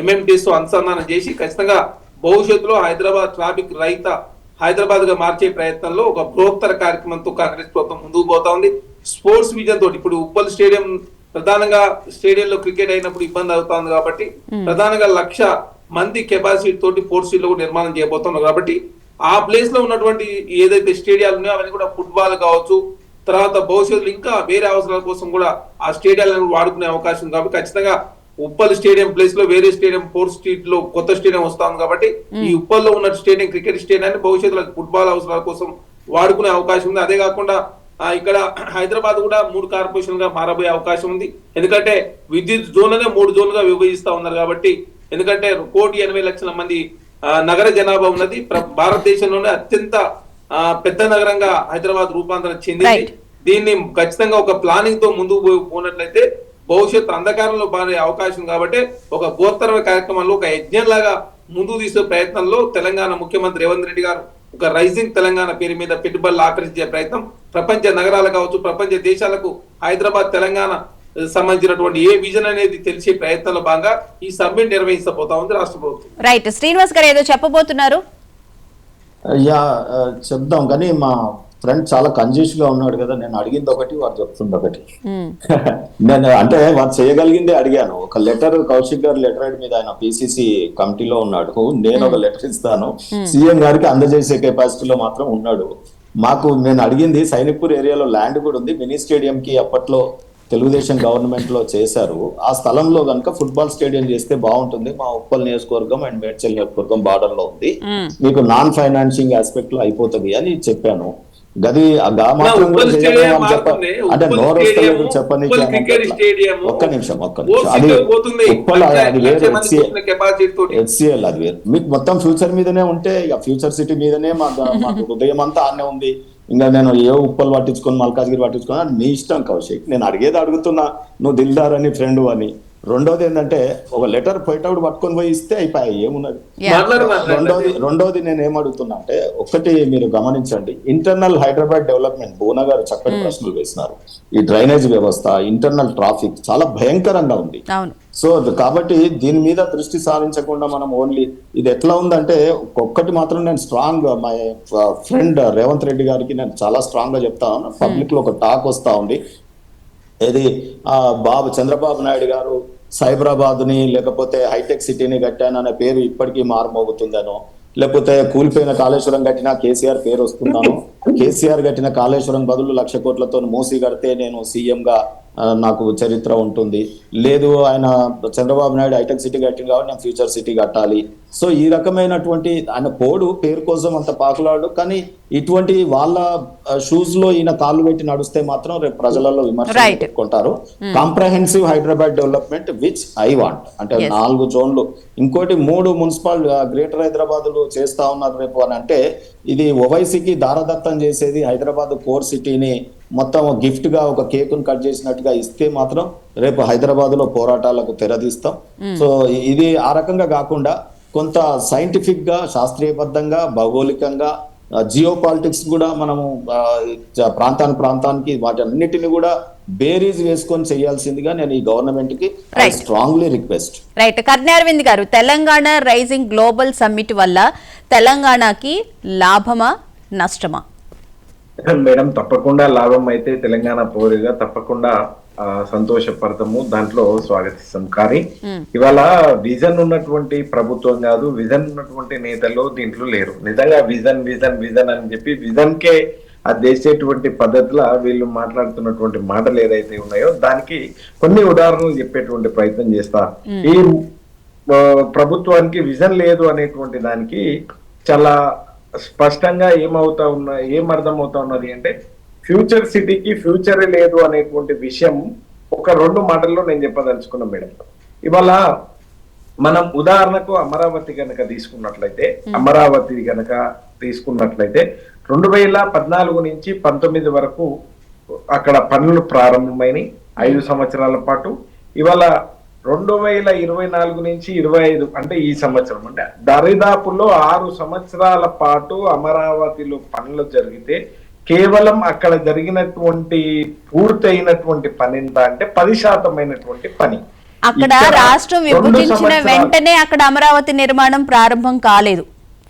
MMTS తో అనుసంధానం చేసి ఖచ్చితంగా భవిష్యత్తులో హైదరాబాద్ ట్రాఫిక్ రహిత హైదరాబాద్ గా మార్చే ప్రయత్నంలో ఒక బృహత్తర కార్యక్రమంతో కాంగ్రెస్ ప్రభుత్వం ముందుకు పోతా ఉంది. స్పోర్ట్స్ విజన్ తోటి ఇప్పుడు ఉప్పల్ స్టేడియం ప్రధానంగా స్టేడియంలో క్రికెట్ అయినప్పుడు ఇబ్బంది అవుతా ఉంది కాబట్టి ప్రధానంగా 1,00,000 మంది కెపాసిటీ తోటి 4 సీట్లు కూడా నిర్మాణం చేయబోతున్నారు. కాబట్టి ఆ ప్లేస్ లో ఉన్నటువంటి ఏదైతే స్టేడియాలు ఉన్నాయో అవన్నీ కూడా ఫుట్బాల్ కావచ్చు, తర్వాత భవిష్యత్తులో ఇంకా వేరే అవసరాల కోసం కూడా ఆ స్టేడియాలను వాడుకునే అవకాశం ఉంది. కాబట్టి ఖచ్చితంగా ఉప్పల్ స్టేడియం ప్లేస్ లో వేరే స్టేడియం 4th స్ట్రీట్ లో కొత్త స్టేడియం వస్తా ఉంది. కాబట్టి ఈ ఉప్పల్లో ఉన్న స్టేడియం, క్రికెట్ స్టేడియాన్ని భవిష్యత్తులో ఫుట్బాల్ అవసరాల కోసం వాడుకునే అవకాశం ఉంది. అదే కాకుండా ఇక్కడ హైదరాబాద్ కూడా 3 కార్పొరేషన్ గా మారబోయే అవకాశం ఉంది. ఎందుకంటే విద్యుత్ జోన్లనే 3 జోన్లుగా విభజిస్తా ఉన్నారు. కాబట్టి ఎందుకంటే 1,80,00,000 మంది నగర జనాభా ఉన్నది, భారతదేశంలోనే అత్యంత పెద్ద నగరంగా హైదరాబాద్ రూపాంతరం చెందింది. దీన్ని ఖచ్చితంగా ఒక ప్లానింగ్ తో ముందుకు పోనట్లయితే భవిష్యత్తు అంధకారంలో మారే అవకాశం. కాబట్టి ఒక బృహత్తర కార్యక్రమంలో ఒక యజ్ఞం లాగా ముందుకు తీసుకునే ప్రయత్నంలో తెలంగాణ ముఖ్యమంత్రి రేవంత్ రెడ్డి గారు ఒక రైజింగ్ తెలంగాణ పేరు మీద పెట్టుబడులు ఆకర్షించే ప్రయత్నం, ప్రపంచ నగరాలు కావచ్చు, ప్రపంచ దేశాలకు హైదరాబాద్, తెలంగాణ సంబంధించినటువంటి ఏ విజన్ అనేది తెలిసే ప్రయత్నంలో భాగంగా ఈ సమ్మిట్ నిర్వహించబోతా ఉంది రాష్ట్ర ప్రభుత్వం. రైట్, శ్రీనివాస్ గారు ఏదో చెప్పబోతున్నారు. చెప్దాం కానీ మా ఫ్రెండ్ చాలా కన్ఫ్యూజ్ గా ఉన్నాడు కదా, నేను అడిగింది ఒకటి వాడు చెప్తుంది ఒకటి. నేను అంటే వాడు చేయగలిగిందే అడిగాను. ఒక లెటర్, కౌశిక్ గారు లెటర్ మీద ఆయన పిసిసి కమిటీలో ఉన్నాడు, నేను ఒక లెటర్ ఇస్తాను సీఎం గారికి అందజేసే కెపాసిటీలో మాత్రం ఉన్నాడు. నేను అడిగింది సైనిక్పూర్ ఏరియాలో ల్యాండ్ కూడా ఉంది, మినీ స్టేడియం కి అప్పట్లో తెలుగుదేశం గవర్నమెంట్ లో చేశారు. ఆ స్థలంలో కనుక ఫుట్బాల్ స్టేడియం చేస్తే బాగుంటుంది, మా ఉప్పల్ నియోజకవర్గం అండ్ మేడ్చల్ నియోజకవర్గం బార్డర్ లో ఉంది, మీకు నాన్ ఫైనాన్సింగ్ ఆస్పెక్ట్ లో అయిపోతుంది అని చెప్పాను. గది మాత్రం అంటే నోరు వస్తలేదు చెప్పనీకి. ఒక్క నిమిషం అది ఉప్పల్, అది వేరు, హెచ్సిఎల్ అది వేరు. మీకు మొత్తం ఫ్యూచర్ మీదనే ఉంటే ఇక ఫ్యూచర్ సిటీ మీదనే మాకు హృదయం అంతా ఆనే ఉంది. ఇంకా నేను ఏ ఉప్పలు పట్టించుకొని మల్కాజ్గిరి పట్టించుకొని అది నీ ఇష్టం కౌశిక్, నేను అడిగేది అడుగుతున్నా, నువ్వు దిల్దార్ అని ఫ్రెండ్ అని. రెండోది ఏంటంటే ఒక లెటర్ పోయేటప్పుడు పట్టుకొని పోయి ఇస్తే అయిపోయాయి, ఏమున్నది. రెండోది నేను ఏమడుగుతున్నా అంటే, ఒకటి మీరు గమనించండి, ఇంటర్నల్ హైదరాబాద్ డెవలప్మెంట్, భువన గారు చక్కటి ప్రశ్నలు వేసినారు. ఈ డ్రైనేజ్ వ్యవస్థ, ఇంటర్నల్ ట్రాఫిక్ చాలా భయంకరంగా ఉంది. సో కాబట్టి దీని మీద దృష్టి సారించకుండా మనం ఓన్లీ ఇది ఎట్లా ఉందంటే, ఒక్కటి మాత్రం నేను strong, my friend Revanth Reddy గారికి నేను చాలా స్ట్రాంగ్ గా చెప్తాను. పబ్లిక్ లో ఒక టాక్ వస్తా ఉంది, ఇది చంద్రబాబు నాయుడు గారు సైబరాబాద్ ని లేకపోతే హైటెక్ సిటీని కట్టాననే పేరు ఇప్పటికీ మారుమోగుతుందనో, లేకపోతే కూలిపోయిన కాళేశ్వరం కట్టినా కేసీఆర్ పేరు వస్తుందనో, కేసీఆర్ కట్టిన కాళేశ్వరం బదులు 1,00,000 కోట్లతో మూసి కడితే నేను సీఎం గా నాకు చరిత్ర ఉంటుంది, లేదు ఆయన చంద్రబాబు నాయుడు హైటెక్ సిటీ కట్టింది కాబట్టి నేను ఫ్యూచర్ సిటీ కట్టాలి. సో ఈ రకమైనటువంటి ఆయన పేరు కోసం అంత పాకులాడు, కానీ ఇటువంటి వాళ్ళ షూస్ లో ఈయన కాళ్ళు పెట్టి నడుస్తే మాత్రం రేపు ప్రజలలో విమర్శలు పెట్టుకుంటారు. Comprehensive Hyderabad development which I want అంటే 4 జోన్లు, ఇంకోటి 3 మున్సిపల్ గ్రేటర్ హైదరాబాద్ చేస్తా ఉన్నారు రేపు అని అంటే, ఇది ఓవైసీకి దారదత్తం చేసేది హైదరాబాద్ కోర్ సిటీని మొత్తం గిఫ్ట్ గా ఒక కేకును కట్ చేసినట్టుగా ఇస్తే మాత్రం రేపు హైదరాబాద్ లో పోరాటాలకు తెరదీస్తాం. సో ఇది ఆ రకంగా కాకుండా కొంత సైంటిఫిక్ గా, శాస్త్రీయబద్ధంగా, భౌగోళికంగా, జియో పాలిటిక్స్ కూడా మనము ప్రాంతానికి వాటన్నిటిని కూడా బేరీజ్ వేసుకొని చేయాల్సిందిగా నేను ఈ గవర్నమెంట్ కి strongly request. Right. Karni Aravind garu, Telangana rising global summit వల్ల తెలంగాణకి లాభమా నష్టమా? మేడం తప్పకుండా లాభం అయితే తెలంగాణ పౌరుగా తప్పకుండా సంతోషపడతాము, దాంట్లో స్వాగతిస్తాం. కానీ ఇవాళ విజన్ ఉన్నటువంటి ప్రభుత్వం కాదు, విజన్ ఉన్నటువంటి నేతలు దీంట్లో లేరు. నిజంగా విజన్ విజన్ విజన్ అని చెప్పి విజన్ కే అదేసేటువంటి పద్ధతిలో వీళ్ళు మాట్లాడుతున్నటువంటి మాటలు ఏదైతే ఉన్నాయో దానికి కొన్ని ఉదాహరణలు చెప్పేటువంటి ప్రయత్నం చేస్తా. ఈ ప్రభుత్వానికి విజన్ లేదు అనేటువంటి దానికి చాలా స్పష్టంగా ఏం అర్థమవుతా ఉన్నది అంటే, ఫ్యూచర్ సిటీకి ఫ్యూచరే లేదు అనేటువంటి విషయం ఒక 2 మాటల్లో నేను చెప్పదలుచుకున్నాను మేడం. ఇవాళ మనం ఉదాహరణకు అమరావతి గనక తీసుకున్నట్లయితే 2014 నుంచి 19 వరకు అక్కడ పనులు ప్రారంభమైనవి 5 సంవత్సరాల పాటు. ఇవాళ 2024 నుంచి 25 అంటే ఈ సంవత్సరం అంటే దరిదాపులో 6 సంవత్సరాల పాటు అమరావతిలో పనులు జరిగితే కేవలం అక్కడ జరిగినటువంటి పూర్తయినటువంటి పని ఎంత అంటే 10% అయినటువంటి పని. అక్కడ రాష్ట్రం విభజించిన వెంటనే అక్కడ అమరావతి నిర్మాణం ప్రారంభం కాలేదు.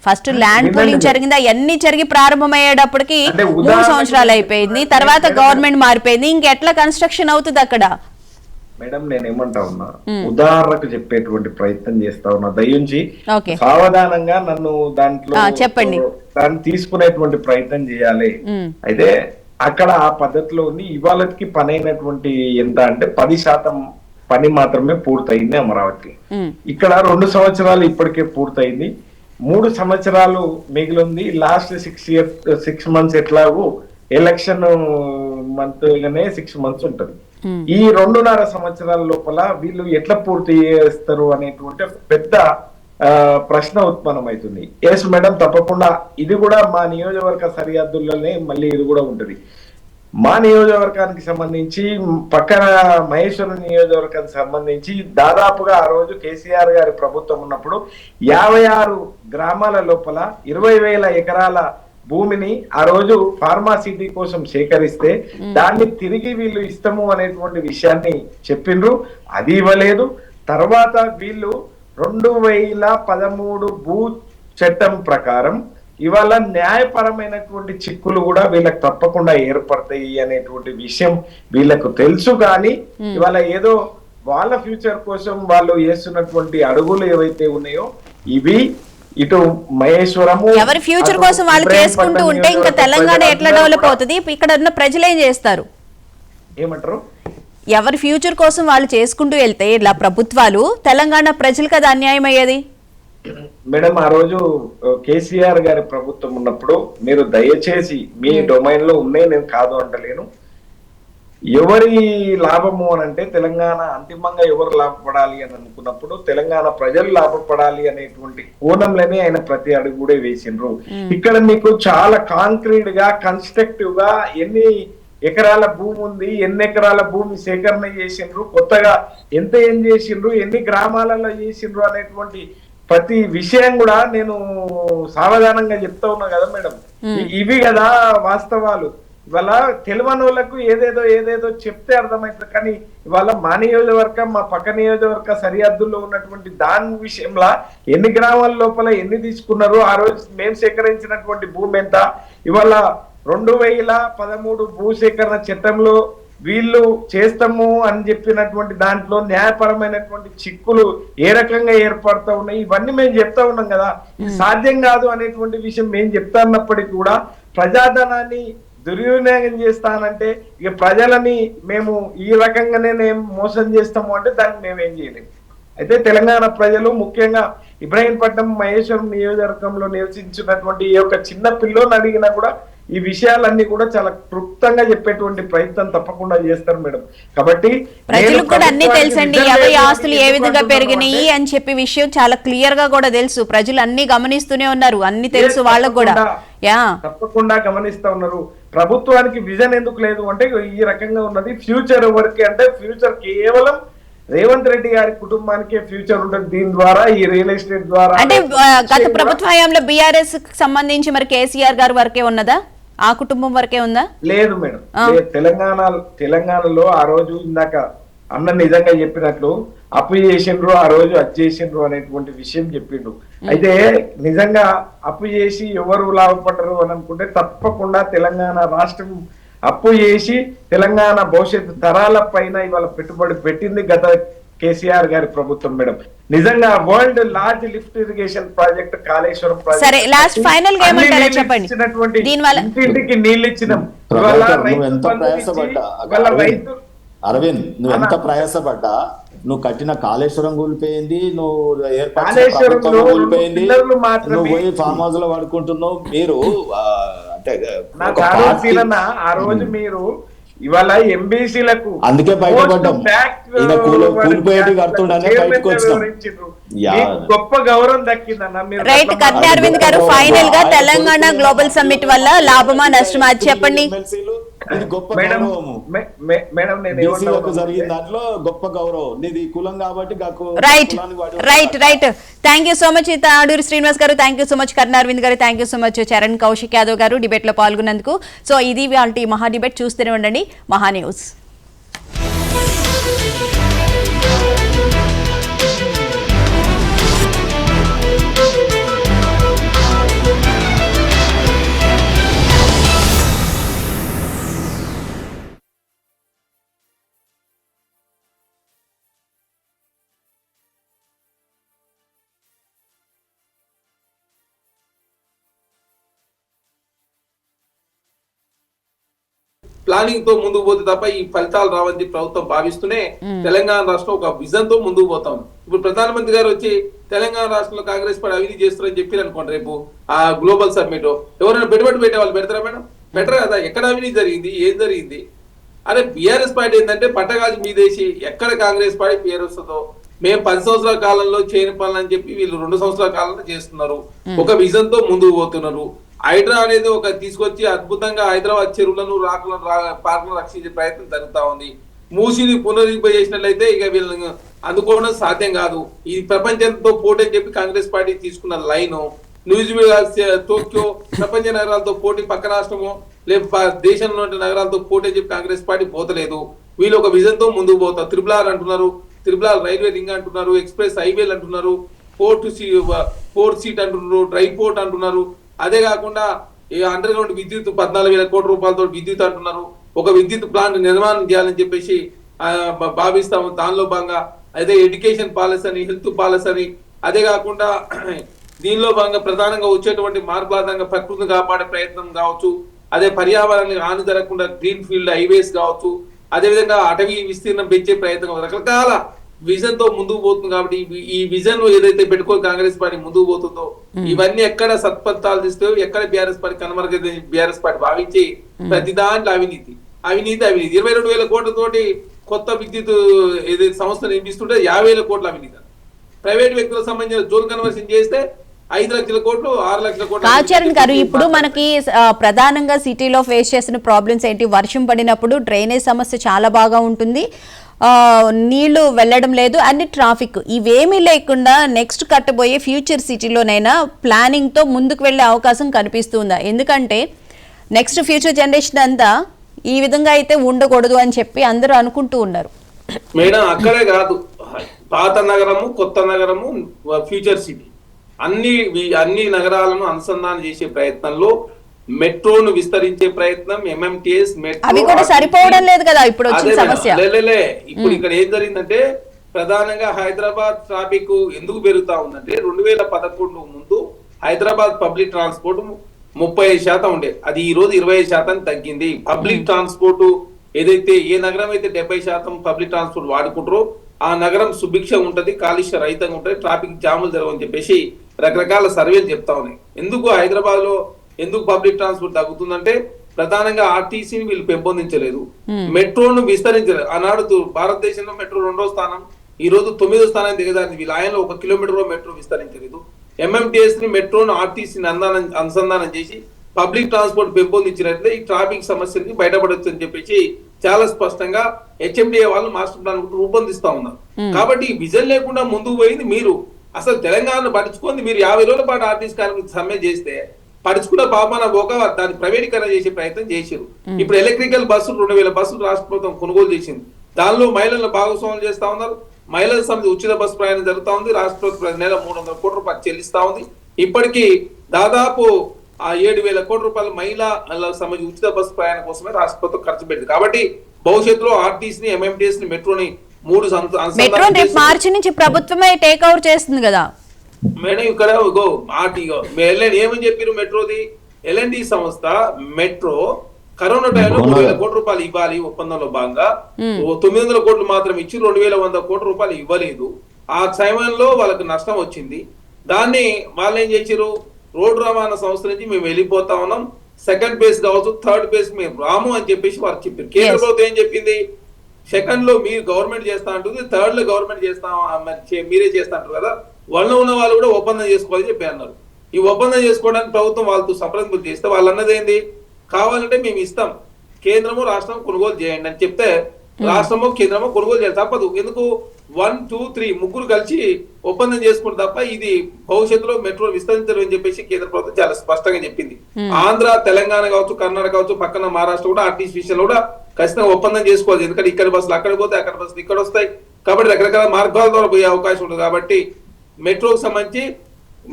ఫస్ట్ ల్యాండ్ పూలింగ్ జరిగింది, అవన్నీ జరిగి ప్రారంభమయ్యేటప్పటికి 3 సంవత్సరాలు అయిపోయింది. తర్వాత గవర్నమెంట్ మారిపోయింది, ఇంకెట్లా కన్స్ట్రక్షన్ అవుతుంది అక్కడ? మేడం నేనేమంటా ఉన్నా, ఉదాహరణకు చెప్పేటువంటి ప్రయత్నం చేస్తా ఉన్నా, దయించి సావధానంగా నన్ను దాంట్లో చెప్పండి, దాన్ని తీసుకునేటువంటి ప్రయత్నం చేయాలి. అయితే అక్కడ ఆ పద్ధతిలో ఉంది. ఇవాళకి పని అయినటువంటి ఎంత అంటే 10% పని మాత్రమే పూర్తయింది అమరావతి. ఇక్కడ 2 సంవత్సరాలు ఇప్పటికే పూర్తయింది, 3 సంవత్సరాలు మిగిలింది. లాస్ట్ 6 మంత్స్ ఎట్లాగూ ఎలక్షన్ మంత్ గానే 6 మంత్స్ ఉంటది. ఈ 2.5 సంవత్సరాల లోపల వీళ్ళు ఎట్లా పూర్తి చేస్తారు అనేటువంటి పెద్ద ప్రశ్న ఉత్పన్నమవుతుంది. ఎస్ మేడం, తప్పకుండా ఇది కూడా మా నియోజకవర్గ సరిహద్దుల్లోనే మళ్ళీ ఇది కూడా ఉంటది. మా నియోజకవర్గానికి సంబంధించి పక్కన మహేశ్వరం నియోజకవర్గానికి సంబంధించి దాదాపుగా ఆ రోజు కేసీఆర్ గారి ప్రభుత్వం ఉన్నప్పుడు 56 గ్రామాల లోపల 20,000 ఎకరాల భూమిని ఆ రోజు ఫార్మాసిటీ కోసం సేకరిస్తే దాన్ని తిరిగి వీళ్ళు ఇస్తాము అనేటువంటి విషయాన్ని చెప్పిండ్రు, అది ఇవ్వలేదు. తర్వాత వీళ్ళు 2013 భూ చట్టం ప్రకారం ఇవాళ న్యాయపరమైనటువంటి చిక్కులు కూడా వీళ్ళకి తప్పకుండా ఏర్పడతాయి అనేటువంటి విషయం వీళ్ళకు తెలుసు. కానీ ఇవాళ ఏదో వాళ్ళ ఫ్యూచర్ కోసం వాళ్ళు వేస్తున్నటువంటి అడుగులు ఏవైతే ఉన్నాయో ఇవి ఇటు మహేశ్వరము ఎవరి ఫ్యూచర్ కోసం వాళ్ళు చేసుకుంటూ ఉంటే ఇంకా తెలంగాణ ఎట్లా డెవలప్ అవుతుంది? ఇక్కడ ఉన్న ప్రజలు ఏం చేస్తారు? ఏమంటారు? ఎవరి ఫ్యూచర్ కోసం వాళ్ళు చేసుకుంటూ వెళ్తే ఇలా ప్రభుత్వాలు, తెలంగాణ ప్రజలకు అది అన్యాయం అయ్యేది. మేడం ఆ రోజు కేసీఆర్ గారి ప్రభుత్వం ఉన్నప్పుడు మీరు దయచేసి మీ డొమైన్ లో ఉన్నాయి, నేను కాదు అంటలేను, ఎవరి లాభము అని అంటే తెలంగాణ అంతిమంగా ఎవరు లాభపడాలి అని అనుకున్నప్పుడు తెలంగాణ ప్రజలు లాభపడాలి అనేటువంటి కోణంలోనే ఆయన ప్రతి అడుగు కూడా వేసిండ్రు. ఇక్కడ మీకు చాలా కాంక్రీట్ గా కన్స్ట్రక్టివ్ గా ఎన్ని ఎకరాల భూమి ఉంది, ఎన్ని ఎకరాల భూమి సేకరణ చేసిండ్రు, కొత్తగా ఎంత ఏం చేసిండ్రు, ఎన్ని గ్రామాలలో చేసిండ్రు అనేటువంటి ప్రతి విషయం కూడా నేను సావధానంగా చెప్తా ఉన్నా కదా మేడం. ఇవి కదా వాస్తవాలు. ఇవాళ తెలియని వాళ్ళకు ఏదేదో చెప్తే అర్థమవుతుంది. కానీ ఇవాళ మా నియోజకవర్గం, మా పక్క నియోజకవర్గ సరిహద్దుల్లో ఉన్నటువంటి దాని విషయంలో ఎన్ని గ్రామాల లోపల ఎన్ని తీసుకున్నారు, ఆ రోజు మేము సేకరించినటువంటి భూమి ఎంత, ఇవాళ 2013 భూసేకరణ చట్టంలో వీళ్ళు చేస్తాము అని చెప్పినటువంటి దాంట్లో న్యాయపరమైనటువంటి చిక్కులు ఏ రకంగా ఏర్పడుతూ ఉన్నాయి, ఇవన్నీ మేము చెప్తా ఉన్నాం కదా. సాధ్యం కాదు అనేటువంటి విషయం మేము చెప్తా ఉన్నప్పటికీ కూడా ప్రజాధనాన్ని దుర్వినియోగం చేస్తానంటే ఇక ప్రజలని మేము ఈ రకంగానే మేము మోసం చేస్తాము అంటే దాన్ని మేమేం చేయలేము. అయితే తెలంగాణ ప్రజలు ముఖ్యంగా ఇబ్రాహీంపట్నం మహేశ్వరం నియోజకవర్గంలో నివసించినటువంటి ఈ యొక్క చిన్న పిల్లోని అడిగినా కూడా ఈ విషయాలన్నీ కూడా చాలా క్లుప్తంగా చెప్పేటువంటి ప్రయత్నం తప్పకుండా చేస్తారు మేడం. కాబట్టి ప్రజలకు కూడా అన్ని తెలుసండి, ఎవరి ఆస్తులు ఏ విధంగా పెరిగినాయి అని చెప్పి విషయం చాలా క్లియర్ గా కూడా తెలుసు. ప్రజలు అన్ని గమనిస్తూనే ఉన్నారు, అన్ని తెలుసు వాళ్ళకు కూడా. తప్పకుండా గమనిస్తా ఉన్నారు. ప్రభుత్వానికి విజన్ ఎందుకు లేదు అంటే ఈ రకంగా ఉన్నది. ఫ్యూచర్ ఎవరికి అంటే ఫ్యూచర్ కేవలం రేవంత్ రెడ్డి గారి కుటుంబానికే ఫ్యూచర్ ఉంటుంది దీని ద్వారా, ఈ రియల్ ఎస్టేట్ ద్వారా. అంటే గత ప్రభుత్వ హయాంలో బీఆర్ఎస్ సంబంధించి మరి కేసీఆర్ గారి వరకే ఉన్నదా, ఆ కుటుంబం వరకే ఉందా? లేదు మేడం. తెలంగాణలో ఆ రోజు ఇందాక అన్న నిజంగా చెప్పినట్లు అప్పు చేసిండ్రు, ఆ రోజు అది చేసిండ్రు అనేటువంటి విషయం చెప్పిండ్రు. అయితే నిజంగా అప్పు చేసి ఎవరు లాభపడరు అని అనుకుంటే తప్పకుండా తెలంగాణ రాష్ట్రం అప్పు చేసి తెలంగాణ భవిష్యత్తు తరాల పైన ఇవాళ పెట్టుబడి పెట్టింది గత కేసీఆర్ గారి ప్రభుత్వం మేడం. నిజంగా world large lift irrigation project Kaleshwaram project. సరే, లాస్ట్ ఫైనల్ గా ఏమంటారో చెప్పండి. దీనివల్ల ఇంటింటికి నీళ్ళు ఇచ్చినాం. అరవింద్, నువ్వు ఎంత ప్రయాసపడ్డా నువ్వు కట్టిన కాళేశ్వరం కూలిపోయింది, నువ్వు కూలిపోయింది, నువ్వు పోయి ఫామ్ హౌస్ లో పడుకుంటున్నావు. మీరు అంటే ఆ రోజు మీరు ఇవాళ ఎంబీసీలకు అందుకే బయటపడ్డాం, కూలిపోయేది కడుతుండనే బయటకు వచ్చినాం. గొప్ప గౌరవం దక్కిందన్న. రైట్, కత్తి అరవింద్ గారు, ఫైనల్ గా తెలంగాణ గ్లోబల్ సమ్మిట్ వల్ల లాభమా నష్టమా చెప్పండి. ఇది గొప్ప గౌరవము జరిగిన దాంట్లో గొప్ప గౌరవం నీది కులం కాబట్టి. Right thank you so much Aduri Srinivas గారు, thank you so much Karna Aravind గారు, thank you so much Charan Kaushik Yadav గారు డిబేట్ లో పాల్గొన్నందుకు. సో ఇది వాళ్ళ మహా డిబేట్. చూస్తూనే ఉండండి మహా న్యూస్. ప్లానింగ్ తో ముందుకు పోతే తప్ప ఈ ఫలితాలు రావని ప్రభుత్వం భావిస్తూనే తెలంగాణ రాష్ట్రం ఒక విజన్ తో ముందుకు పోతాం. ఇప్పుడు ప్రధానమంత్రి గారు వచ్చి తెలంగాణ రాష్ట్రంలో కాంగ్రెస్ పార్టీ అవినీతి చేస్తారని చెప్పారు అనుకోండి, రేపు ఆ గ్లోబల్ సమ్మిట్ ఎవరైనా పెట్టుబడి పెట్టే వాళ్ళు పెడతారా మేడం? బెటర్ కదా. ఎక్కడ అవినీతి జరిగింది, ఏం జరిగింది? అరే బీఆర్ఎస్ పార్టీ ఏంటంటే పట్టగాజు మీదేసి ఎక్కడ కాంగ్రెస్ పార్టీ పేరు వస్తుందో, మేము 10 సంవత్సరాల కాలంలో చేయని పనులు అని చెప్పి వీళ్ళు 2 సంవత్సరాల కాలంలో చేస్తున్నారు. ఒక విజన్ తో ముందుకు పోతున్నారు. హైడ్రా అనేది ఒక తీసుకొచ్చి అద్భుతంగా హైదరాబాద్ చెరువులను పార్కులను రక్షించే ప్రయత్నం జరుగుతా ఉంది. మూసిని పునరుద్ధరింపజేసినట్లయితే ఇక వీళ్ళని అందుకోవడం సాధ్యం కాదు. ఈ ప్రపంచంతో పోటీ అని చెప్పి కాంగ్రెస్ పార్టీ తీసుకున్న లైన్, న్యూజిలాండ్, టోక్యో ప్రపంచ నగరాలతో పోటీ, పక్క రాష్ట్రము లేదా దేశంలో నగరాలతో పోటీ అని చెప్పి కాంగ్రెస్ పార్టీ పోతలేదు. వీళ్ళు ఒక విజన్ తో ముందుకు పోతారు. త్రిపుల్ ఆర్ అంటున్నారు, త్రిపుల్ ఆర్ రైల్వే రింగ్ అంటున్నారు, ఎక్స్ప్రెస్ హైవేలు అంటున్నారు, పోర్ట్ సీట్ అంటున్నారు, డ్రై పోర్ట్ అంటున్నారు. అదే కాకుండా ఈ అండర్ గ్రౌండ్ విద్యుత్ 14,000 కోట్ల రూపాయలతో విద్యుత్ అంటున్నారు. ఒక విద్యుత్ ప్లాంట్ నిర్మాణం చేయాలని చెప్పేసి భావిస్తాము. దానిలో భాగంగా అదే ఎడ్యుకేషన్ పాలసీ అని, హెల్త్ పాలసీ అని, అదే కాకుండా దీనిలో భాగంగా ప్రధానంగా వచ్చేటువంటి మార్పుల ఆధారంగా ప్రకృతిని కాపాడే ప్రయత్నం కావచ్చు, అదే పర్యావరణానికి హాని జరగకుండా గ్రీన్ ఫీల్డ్ హైవేస్ కావచ్చు, అదేవిధంగా అటవీ విస్తీర్ణం పెంచే ప్రయత్నం, రకరకాల విజన్ తో ముందుకు పోతుంది. కాబట్టి ఈ విజన్ ఏదైతే పెట్టుకొని కాంగ్రెస్ పార్టీ ముందుకు పోతుందో ఇవన్నీ ఎక్కడ సత్ఫలితాలు తీస్తాయో, ఎక్కడ బీఆర్ఎస్ పార్టీ కనుమరుగైతే బీఆర్ఎస్ పార్టీ భావించి ప్రతి దాంట్లో అవినీతి 22,000 కోట్లతోటి కొత్త విద్యుత్ ఏదైతే సంస్థ నిర్మిస్తుంటే 50,000 కోట్ల అవినీతి. ప్రైవేట్ వ్యక్తులకు సంబంధించిన జోన్ కన్వర్షన్ చేస్తే 5 లక్షల కోట్లు 6 లక్షల కోట్లు. కాచరణ్ గారు, ఇప్పుడు మనకి ప్రధానంగా సిటీలో ఫేస్ చేసిన ప్రాబ్లమ్స్ ఏంటి? వర్షం పడినప్పుడు డ్రైనేజ్ సమస్య చాలా బాగా ఉంటుంది, నీళ్లు వెళ్ళడం లేదు, అన్ని ట్రాఫిక్, ఇవేమీ లేకుండా నెక్స్ట్ కట్టబోయే ఫ్యూచర్ సిటీలోనైనా ప్లానింగ్ తో ముందుకు వెళ్లే అవకాశం కనిపిస్తుందా? ఎందుకంటే నెక్స్ట్ ఫ్యూచర్ జనరేషన్ అంతా ఈ విధంగా అయితే ఉండకూడదు అని చెప్పి అందరూ అనుకుంటూ ఉన్నారు. మేడం అక్కడే కాదు, పాత నగరము, కొత్త నగరము, ఫ్యూచర్ సిటీ అన్ని నగరాలను అనుసంధానం చేసే ప్రయత్నంలో మెట్రోను విస్తరించే ప్రయత్నం, ఎంఎంటీఎస్ మెట్రో అవి కూడా సరిపోవడం లేదు కదా ఇప్పుడు వచ్చిన సమస్య. ఇప్పుడు ఇక్కడ ఏం జరిగిందంటే ప్రధానంగా హైదరాబాద్ ట్రాఫిక్ ఎందుకు పెరుగుతా ఉందంటే 2011 ముందు హైదరాబాద్ పబ్లిక్ ట్రాన్స్పోర్ట్ 35% ఉండే, అది ఈ రోజు 25% తగ్గింది. పబ్లిక్ ట్రాన్స్పోర్ట్ ఏదైతే ఏ నగరం అయితే 70% పబ్లిక్ ట్రాన్స్పోర్ట్ వాడుకుంటారో ఆ నగరం సుభిక్ష ఉంటది, కాలుష్య రహితంగా ఉంటది, ట్రాఫిక్ జాములు జరగని చెప్పేసి రకరకాల సర్వేలు చెప్తా ఉన్నాయి. ఎందుకు హైదరాబాద్ లో ఎందుకు పబ్లిక్ ట్రాన్స్పోర్ట్ తగ్గుతుందంటే ప్రధానంగా ఆర్టీసీని వీళ్ళు పెంపొందించలేదు, మెట్రోను విస్తరించలేదు. ఆనాడు భారతదేశంలో మెట్రో 2వ స్థానం, ఈ రోజు 9వ స్థానం దిగజారింది. వీళ్ళ ఆయనలో 1 కిలోమీటర్ మెట్రో విస్తరించలేదు. ఎంఎంటీఎస్ ని మెట్రోను ఆర్టీసీని అనుసంధానం చేసి పబ్లిక్ ట్రాన్స్పోర్ట్ పెంపొందించినట్లే ఈ ట్రాఫిక్ సమస్యలకి బయటపడొచ్చు అని చెప్పేసి చాలా స్పష్టంగా హెచ్ఎండిఏ వాళ్ళు మాస్టర్ ప్లాన్ రూపొందిస్తా ఉన్నారు. కాబట్టి ఈ విజన్ లేకుండా ముందుకు పోయింది మీరు. అసలు తెలంగాణను పడుచుకుంది మీరు 50 రోజుల పాటు ఆర్టీసీ కార్మికులు సమ్మె చేస్తే పడుచుకున్న పాపాన పోక దాన్ని ప్రైవేటీకరణ చేసే ప్రయత్నం చేశారు. ఇప్పుడు ఎలక్ట్రికల్ బస్సులు 2,000 బస్సులు రాష్ట్ర ప్రభుత్వం కొనుగోలు చేసింది. దానిలో మహిళలను భాగస్వామ్యం చేస్తా ఉన్నారు. మహిళల సమితి ఉచిత బస్సు ప్రయాణం జరుగుతా ఉంది. రాష్ట్ర ప్రభుత్వం నెల 300 కోట్ల రూపాయలు చెల్లిస్తా ఉంది. ఇప్పటికీ దాదాపు 7,000 కోట్ల రూపాయలు మహిళల సమితి ఉచిత బస్సు ప్రయాణం కోసమే రాష్ట్ర ప్రభుత్వం ఖర్చు పెట్టింది. కాబట్టి భవిష్యత్తులో ఆర్టీసీ, ఎంఎంటీఎస్ ని, మెట్రోని 3 మార్చి నుంచి ప్రభుత్వమే టేక్ ఓవర్ చేస్తుంది కదా మేడం. ఇక్కడ ఏమని చెప్పారు మెట్రోది? ఎల్ఎన్డి సంస్థ మెట్రో కరోనా టైంలో 3,000 కోట్ల రూపాయలు ఇవ్వాలి ఒప్పందంలో భాగంగా 900 కోట్లు మాత్రం ఇచ్చి 2,100 కోట్ల రూపాయలు ఇవ్వలేదు. ఆ సమయంలో వాళ్ళకి నష్టం వచ్చింది. దాన్ని వాళ్ళు ఏం చేశారు, రోడ్డు రవాణా సంస్థ నుంచి మేము వెళ్ళిపోతా ఉన్నాం, సెకండ్ బేస్ కావచ్చు, థర్డ్ బేస్ మేము రాము అని చెప్పేసి వారు చెప్పారు. కేంద్ర ప్రభుత్వం ఏం చెప్పింది, సెకండ్ లో మీరు గవర్నమెంట్ చేస్తా అంటుంది, థర్డ్ లో గవర్నమెంట్ మీరే చేస్తా అంటారు కదా, వాళ్ళు ఉన్న వాళ్ళు కూడా ఒప్పందం చేసుకోవాలని చెప్పి అన్నారు. ఈ ఒప్పందం చేసుకోవడానికి ప్రభుత్వం వాళ్ళతో సంప్రదింపులు చేస్తే వాళ్ళు అన్నది ఏంది, కావాలంటే మేము ఇస్తాం, కేంద్రము రాష్ట్రం కొనుగోలు చేయండి అని చెప్తే రాష్ట్రము కేంద్రము కొనుగోలు చేయాలి, తప్పదు. ఎందుకు 1, 2, 3 ముగ్గురు కలిసి ఒప్పందం చేసుకుంటే తప్ప ఇది భవిష్యత్తులో మెట్రో విస్తరించరు అని చెప్పేసి కేంద్ర ప్రభుత్వం చాలా స్పష్టంగా చెప్పింది. ఆంధ్ర, తెలంగాణ కావచ్చు, కర్ణాటక కావచ్చు, పక్కన మహారాష్ట్ర కూడా ఆర్టీసీ విషయంలో కూడా ఖచ్చితంగా ఒప్పందం చేసుకోవాలి. ఎందుకంటే ఇక్కడ బస్సులు అక్కడ పోతే, అక్కడ బస్సులు ఇక్కడ వస్తాయి. కాబట్టి రకరకాల మార్గాల ద్వారా పోయే అవకాశం ఉంటుంది. కాబట్టి మెట్రోకి సంబంధించి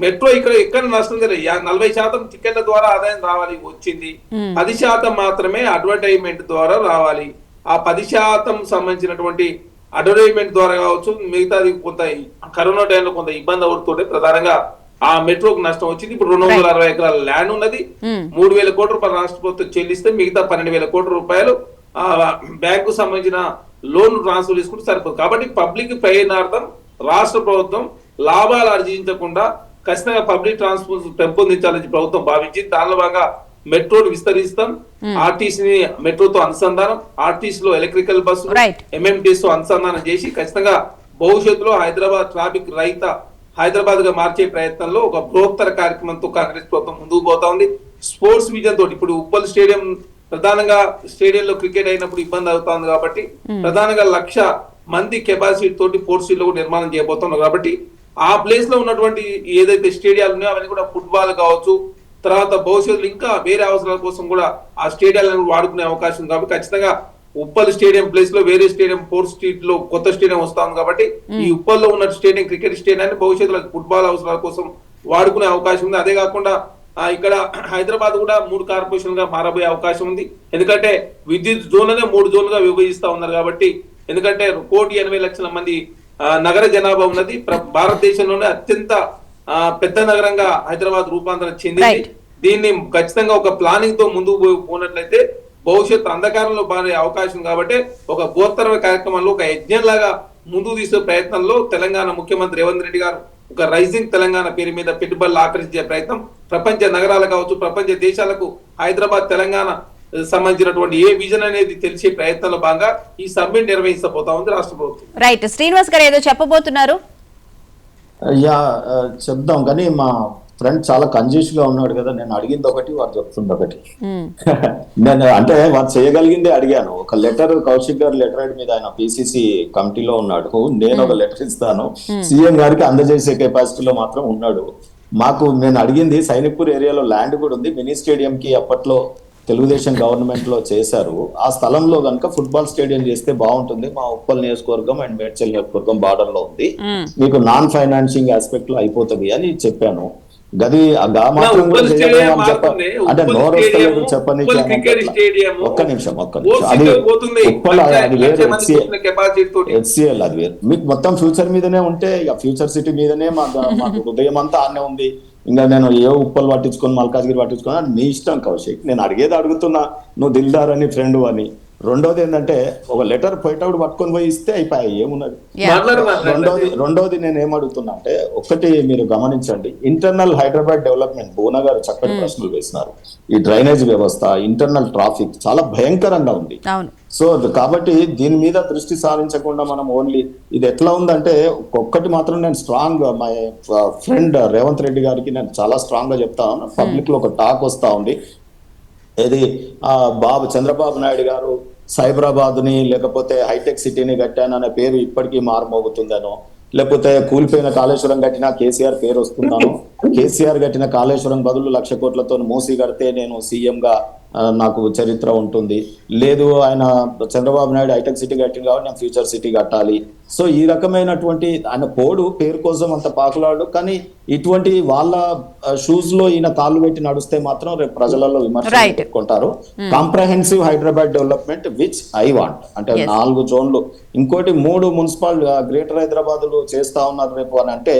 మెట్రో ఇక్కడ నష్టం జరిగింది. 40% టికెట్ల ద్వారా ఆదాయం రావాలి, వచ్చింది. 10% మాత్రమే అడ్వర్టైజ్మెంట్ ద్వారా రావాలి. ఆ 10% సంబంధించినటువంటి అడ్వర్టైజ్మెంట్ ద్వారా కావచ్చు, మిగతాది కొంత కరోనా టైంలో కొంత ఇబ్బంది అవుతుంటే ప్రధానంగా ఆ మెట్రోకి నష్టం వచ్చింది. ఇప్పుడు 260 ఎకరాల ల్యాండ్ ఉన్నది, 3,000 కోట్ల రూపాయలు రాష్ట్ర ప్రభుత్వం చెల్లిస్తే మిగతా 12,000 కోట్ల రూపాయలు బ్యాంకు సంబంధించిన లోన్ ట్రాన్స్ఫర్ చేసుకుంటే సరిపోతుంది. కాబట్టి పబ్లిక్ ప్రయోజనార్థం రాష్ట్ర ప్రభుత్వం లాభాలు ఆర్జించకుండా ఖచ్చితంగా పబ్లిక్ ట్రాన్స్పోర్ట్ పెంపొందించాలని ప్రభుత్వం భావించింది. దానిలో భాగంగా మెట్రోను విస్తరిస్తాం, ఆర్టీసీని మెట్రోతో అనుసంధానం, ఆర్టీసీలో ఎలక్ట్రికల్ బస్సు, ఎంఎంటీఎస్ తో అనుసంధానం చేసి ఖచ్చితంగా భవిష్యత్తులో హైదరాబాద్ ట్రాఫిక్ రహిత హైదరాబాద్ గా మార్చే ప్రయత్నంలో ఒక బృహత్తర కార్యక్రమంతో కాంగ్రెస్ ప్రభుత్వం ముందుకు పోతా ఉంది. స్పోర్ట్స్ విజన్ తోటి ఇప్పుడు ఉప్పల్ స్టేడియం ప్రధానంగా స్టేడియంలో క్రికెట్ అయినప్పుడు ఇబ్బంది అవుతుంది కాబట్టి ప్రధానంగా 1,00,000 మంది కెపాసిటీ తోటి పోర్ట్ స్టేడియం కూడా నిర్మాణం చేయబోతున్నారు. కాబట్టి ఆ ప్లేస్ లో ఉన్నటువంటి ఏదైతే స్టేడియాలు ఉన్నాయో అవన్నీ కూడా ఫుట్బాల్ కావచ్చు, తర్వాత భవిష్యత్తులో ఇంకా వేరే అవసరాల కోసం కూడా ఆ స్టేడియాలను వాడుకునే అవకాశం ఉంది. కాబట్టి ఖచ్చితంగా ఉప్పల్ స్టేడియం ప్లేస్ లో వేరే స్టేడియం పోర్ట్ స్ట్రీట్ లో కొత్త స్టేడియం వస్తా ఉంది. కాబట్టి ఈ ఉప్పల్లో ఉన్న స్టేడియం క్రికెట్ స్టేడియాన్ని భవిష్యత్తులో ఫుట్బాల్ అవసరాల కోసం వాడుకునే అవకాశం ఉంది. అదే కాకుండా ఇక్కడ హైదరాబాద్ కూడా 3 కార్పొరేషన్ గా మారబోయే అవకాశం ఉంది. ఎందుకంటే విద్యుత్ జోన్లనే 3 జోన్లుగా విభజిస్తా ఉన్నారు కాబట్టి. ఎందుకంటే 1,80,00,000 మంది నగర జనాభా ఉన్నది. భారతదేశంలోనే అత్యంత పెద్ద నగరంగా హైదరాబాద్ రూపాంతరం చెందింది. దీన్ని ఖచ్చితంగా ఒక ప్లానింగ్ తో ముందుకు పోనట్లయితే భవిష్యత్తు అంధకారంలో మారే అవకాశం కాబట్టి ఒక బోత్తర కార్యక్రమంలో ఒక యజ్ఞం లాగా ముందుకు తీసుకునే ప్రయత్నంలో తెలంగాణ ముఖ్యమంత్రి రేవంత్ రెడ్డి గారు ఒక రైజింగ్ తెలంగాణ పేరు మీద పెట్టుబడులు ఆకర్షించే ప్రయత్నం, ప్రపంచ నగరాలు కావచ్చు, ప్రపంచ దేశాలకు హైదరాబాద్ తెలంగాణ సంబంధించినటువంటి ఏ విజన్ అనేది తెలిసే ప్రయత్నంలో భాగంగా ఈ సమ్మిట్ నిర్వహించబోతా ఉంది రాష్ట్ర ప్రభుత్వం. రైట్, శ్రీనివాస్ గారు ఏదో చెప్పబోతున్నారు. చెప్దాం కానీ మా ఫ్రెండ్ చాలా కన్ఫ్యూజ్ గా ఉన్నాడు కదా, నేను అడిగింది ఒకటి వాడు చెప్తుంది ఒకటి. నేను అంటే వాడు చేయగలిగిందే అడిగాను. ఒక లెటర్, కౌశిక్ గారు లెటర్ మీద ఆయన పిసిసి కమిటీలో ఉన్నాడు, నేను ఒక లెటర్ ఇస్తాను సీఎం గారికి అందజేసే కెపాసిటీలో మాత్రం ఉన్నాడు. నేను అడిగింది సైనిక్పూర్ ఏరియాలో ల్యాండ్ కూడా ఉంది, మినీ స్టేడియం కి అప్పట్లో తెలుగుదేశం గవర్నమెంట్ లో చేశారు. ఆ స్థలంలో కనుక ఫుట్బాల్ స్టేడియం చేస్తే బాగుంటుంది, మా ఉప్పల్ నియోజకవర్గం అండ్ మేడ్చల్ నియోజకవర్గం బార్డర్ లో ఉంది, మీకు నాన్ ఫైనాన్షింగ్ ఆస్పెక్ట్ లో అయిపోతుంది అని చెప్పాను. గది అంటే నోరు వస్తలేదు చెప్పని. ఒక్క నిమిషం అది ఉప్పల్, అది వేరు, హెచ్సిఎల్ అది వేరు. మీకు మొత్తం ఫ్యూచర్ మీదనే ఉంటే ఇక ఫ్యూచర్ సిటీ మీదనే మాకు హృదయం అంతా ఆనే ఉంది. ఇంకా నేను ఏ ఉప్పల్ పట్టించుకొని మల్కాజ్గిరి పట్టించుకొని నీ ఇష్టం కౌశిక్, నేను అడిగేది అడుగుతున్నా, నువ్వు దిల్దార్ అని ఫ్రెండ్ అని. రెండోది ఏంటంటే ఒక లెటర్ పోయేటప్పుడు పట్టుకొని పోయి ఇస్తే అయిపోయాయి, ఏమున్నది. రెండోది నేను ఏమడుగుతున్నా అంటే, ఒకటి మీరు గమనించండి, ఇంటర్నల్ హైదరాబాద్ డెవలప్మెంట్ భువన గారు చక్కటి ప్రశ్నలు వేసినారు. ఈ డ్రైనేజ్ వ్యవస్థ, ఇంటర్నల్ ట్రాఫిక్ చాలా భయంకరంగా ఉంది. సో కాబట్టి దీని మీద దృష్టి సారించకుండా మనం ఓన్లీ ఇది ఎట్లా ఉందంటే, ఒక్కటి మాత్రం నేను strong, my friend Revanth Reddy గారికి నేను చాలా స్ట్రాంగ్ గా చెప్తాను. పబ్లిక్ లో ఒక టాక్ వస్తా ఉంది, ఇది చంద్రబాబు నాయుడు గారు సైబరాబాద్ ని లేకపోతే హైటెక్ సిటీని కట్టాననే పేరు ఇప్పటికీ మారుమోగుతుందనో, లేకపోతే కూలిపోయిన కాళేశ్వరం కట్టినా కేసీఆర్ పేరు వస్తుందనో, కేసీఆర్ కట్టిన కాళేశ్వరం బదులు 1,00,000 కోట్లతో మూసి కడితే నేను సీఎం గా నాకు చరిత్ర ఉంటుంది, లేదు ఆయన చంద్రబాబు నాయుడు హైటెక్ సిటీ కట్టింది కాబట్టి నేను ఫ్యూచర్ సిటీ కట్టాలి. సో ఈ రకమైనటువంటి ఆయన పేరు కోసం అంత పాకులాడు, కానీ ఇటువంటి వాళ్ళ షూస్ లో ఈయన కాళ్ళు పెట్టి నడుస్తే మాత్రం రేపు ప్రజలలో విమర్శలు పెట్టుకుంటారు. Comprehensive Hyderabad development which I want అంటే 4 జోన్లు, ఇంకోటి 3 మున్సిపల్ గ్రేటర్ హైదరాబాద్ చేస్తా ఉన్నారు రేపు అని అంటే,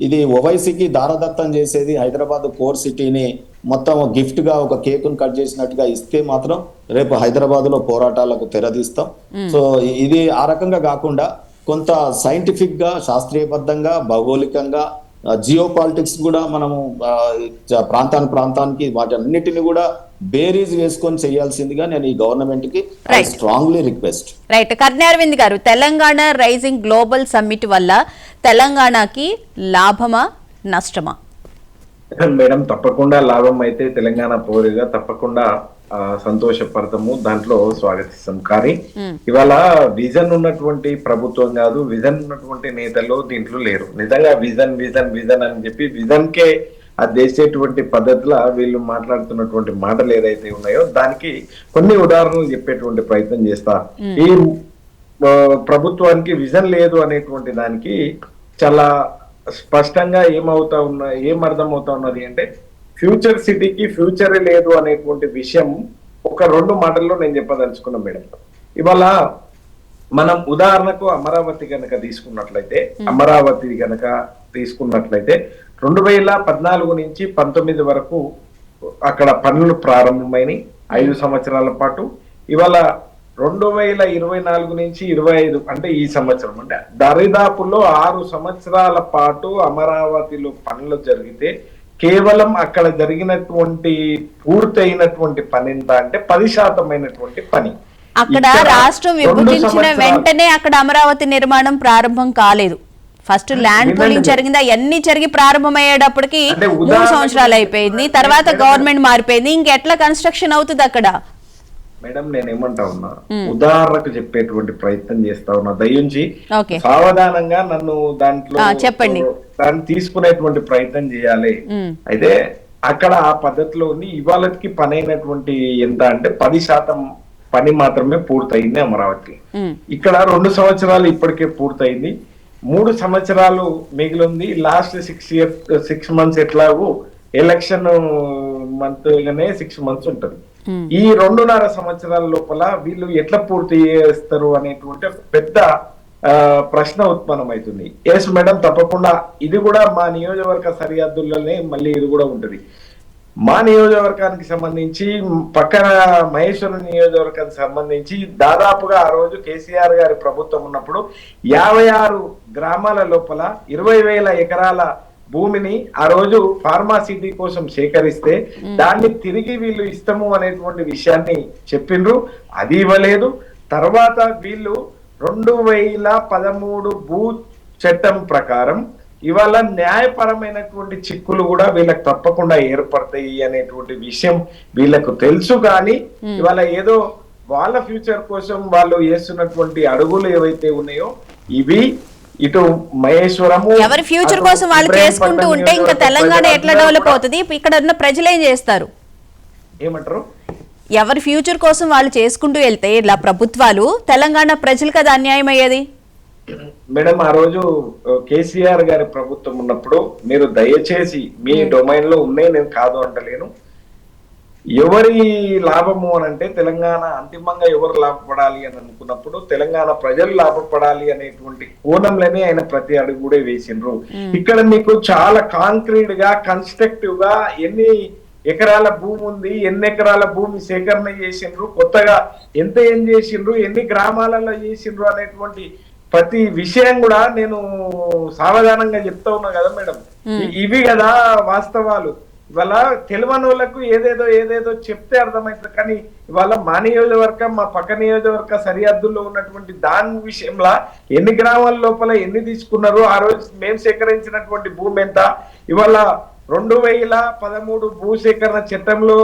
ఇది ఓవైసీకి దారదత్తం చేసేది హైదరాబాద్ కోర్ సిటీని మొత్తం గిఫ్ట్ గా ఒక కేకును కట్ చేసినట్టుగా ఇస్తే మాత్రం రేపు హైదరాబాద్ లో పోరాటాలకు తెరదీస్తాం. సో ఇది ఆ రకంగా కాకుండా కొంత సైంటిఫిక్ గా, శాస్త్రీయబద్ధంగా, భౌగోళికంగా, జియో పాలిటిక్స్ కూడా మనము ప్రాంతానికి వాటన్నిటిని కూడా బేరీజ్ వేసుకొని చేయాల్సిందిగా నేను ఈ గవర్నమెంట్ కి strongly request. Right, Karni Aravind garu, Telangana rising global summit వల్ల తెలంగాణకి లాభమా నష్టమా? మేడం, తప్పకుండా లాభం అయితే తెలంగాణ పౌరుగా తప్పకుండా సంతోషపడతాము, దాంట్లో స్వాగతిస్తాం. కానీ ఇవాళ విజన్ ఉన్నటువంటి ప్రభుత్వం కాదు, విజన్ ఉన్నటువంటి నేతలు దీంట్లో లేరు. నిజంగా విజన్ విజన్ విజన్ అని చెప్పి విజన్ కే అది చేసేటువంటి పద్ధతిలో వీళ్ళు మాట్లాడుతున్నటువంటి మాటలు ఏదైతే ఉన్నాయో దానికి కొన్ని ఉదాహరణలు చెప్పేటువంటి ప్రయత్నం చేస్తా. ఈ ప్రభుత్వానికి విజన్ లేదు అనేటువంటి దానికి చాలా స్పష్టంగా ఏం అర్థమవుతా ఉన్నది అంటే, ఫ్యూచర్ సిటీకి ఫ్యూచరే లేదు అనేటువంటి విషయం ఒక 2 మాటల్లో నేను చెప్పదలుచుకున్నా మేడం. ఇవాళ మనం ఉదాహరణకు అమరావతి గనక తీసుకున్నట్లయితే 2014 నుంచి 19 వరకు అక్కడ పనులు ప్రారంభమైనవి 5 సంవత్సరాల పాటు. ఇవాళ 2024 నుంచి 25 అంటే ఈ సంవత్సరం అంటే దరిదాపులో 6 సంవత్సరాల పాటు అమరావతిలో పనులు జరిగితే కేవలం అక్కడ జరిగినటువంటి పూర్తయినటువంటి పని ఎంత అంటే 10% పని. అక్కడ రాష్ట్రం విభజించిన వెంటనే అక్కడ అమరావతి నిర్మాణం ప్రారంభం కాలేదు. ఫస్ట్ ల్యాండ్ పూలింగ్ జరిగింది, అవన్నీ జరిగి ప్రారంభమయ్యేటప్పటికి 3 సంవత్సరాలు అయిపోయింది. తర్వాత గవర్నమెంట్ మారిపోయింది, ఇంకెట్లా కన్స్ట్రక్షన్ అవుతుంది అక్కడ? మేడం, నేనేమంటా ఉన్నా, ఉదాహరణకు చెప్పేటువంటి ప్రయత్నం చేస్తా ఉన్నా, దయించి సావధానంగా నన్ను దాంట్లో చెప్పండి, దాన్ని తీసుకునేటువంటి ప్రయత్నం చేయాలి. అయితే అక్కడ ఆ పద్ధతిలో ఉంది. ఇవాళకి పని అయినటువంటి ఎంత అంటే 10% పని మాత్రమే పూర్తయింది అమరావతి. ఇక్కడ 2 సంవత్సరాలు ఇప్పటికే పూర్తయింది, 3 సంవత్సరాలు మిగిలింది. లాస్ట్ 6 మంత్స్ ఎట్లాగూ ఎలక్షన్ మంత్ గానే 6 months ఉంటది. ఈ 2.5 సంవత్సరాల లోపల వీళ్ళు ఎట్లా పూర్తి చేస్తారు అనేటువంటి ఒక పెద్ద ప్రశ్న ఉత్పన్నమవుతుంది. ఎస్ మేడం, తప్పకుండా ఇది కూడా మా నియోజకవర్గ సరిహద్దుల్లోనే మళ్ళీ ఇది కూడా ఉంటుంది. మా నియోజకవర్గానికి సంబంధించి పక్కన మహేశ్వరం నియోజకవర్గానికి సంబంధించి దాదాపుగా ఆ రోజు కేసీఆర్ గారి ప్రభుత్వం ఉన్నప్పుడు 56 గ్రామాల లోపల 20,000 ఎకరాల భూమిని ఆ రోజు ఫార్మాసిటీ కోసం సేకరిస్తే దాన్ని తిరిగి వీళ్ళు ఇస్తాము అనేటువంటి విషయాన్ని చెప్పిండ్రు. అది ఇవ్వలేదు. తర్వాత వీళ్ళు 2013 భూ చట్టం ప్రకారం ఇవాళ న్యాయపరమైనటువంటి చిక్కులు కూడా వీళ్ళకి తప్పకుండా ఏర్పడతాయి అనేటువంటి విషయం వీళ్ళకు తెలుసు. కానీ ఇవాళ ఏదో వాళ్ళ ఫ్యూచర్ కోసం వాళ్ళు వేస్తున్నటువంటి అడుగులు ఏవైతే ఉన్నాయో ఇవి ఇటు మహేశ్వరము ఎవరి ఫ్యూచర్ కోసం వాళ్ళు చేసుకుంటూ ఉంటే ఇంకా తెలంగాణ ఎట్లా డెవలప్ అవుతుంది? ఇక్కడ ఉన్న ప్రజలు ఏం చేస్తారు? ఏమంటారు? ఎవరి ఫ్యూచర్ కోసం వాళ్ళు చేసుకుంటూ వెళ్తే ఇలా ప్రభుత్వాలు, తెలంగాణ ప్రజలకు అది అన్యాయం అయ్యేది. మేడం, ఆ రోజు కేసీఆర్ గారి ప్రభుత్వం ఉన్నప్పుడు మీరు దయచేసి మీ డొమైన్ లో ఉన్నాయి, నేను కాదు అంటలేను, ఎవరి లాభము అని అంటే తెలంగాణ అంతిమంగా ఎవరు లాభపడాలి అని అనుకున్నప్పుడు తెలంగాణ ప్రజలు లాభపడాలి అనేటువంటి కోణంలోనే ఆయన ప్రతి అడుగు కూడా వేసిండ్రు. ఇక్కడ మీకు చాలా కాంక్రీట్ గా కన్స్ట్రక్టివ్ గా ఎన్ని ఎకరాల భూమి ఉంది, ఎన్ని ఎకరాల భూమి సేకరణ చేసిండ్రు, కొత్తగా ఎంత ఏం చేసిండ్రు, ఎన్ని గ్రామాలలో చేసిండ్రు అనేటువంటి ప్రతి విషయం కూడా నేను సావధానంగా చెప్తా ఉన్నా కదా మేడం. ఇవి కదా వాస్తవాలు. ఇవాళ తెలియని వాళ్ళకు ఏదేదో చెప్తే అర్థమవుతుంది. కానీ ఇవాళ మా నియోజకవర్గం, మా పక్క నియోజకవర్గ సరిహద్దుల్లో ఉన్నటువంటి దాని విషయంలో ఎన్ని గ్రామాల లోపల ఎన్ని తీసుకున్నారు, ఆ రోజు మేము సేకరించినటువంటి భూమి ఎంత, ఇవాళ 2013 భూసేకరణ చట్టంలో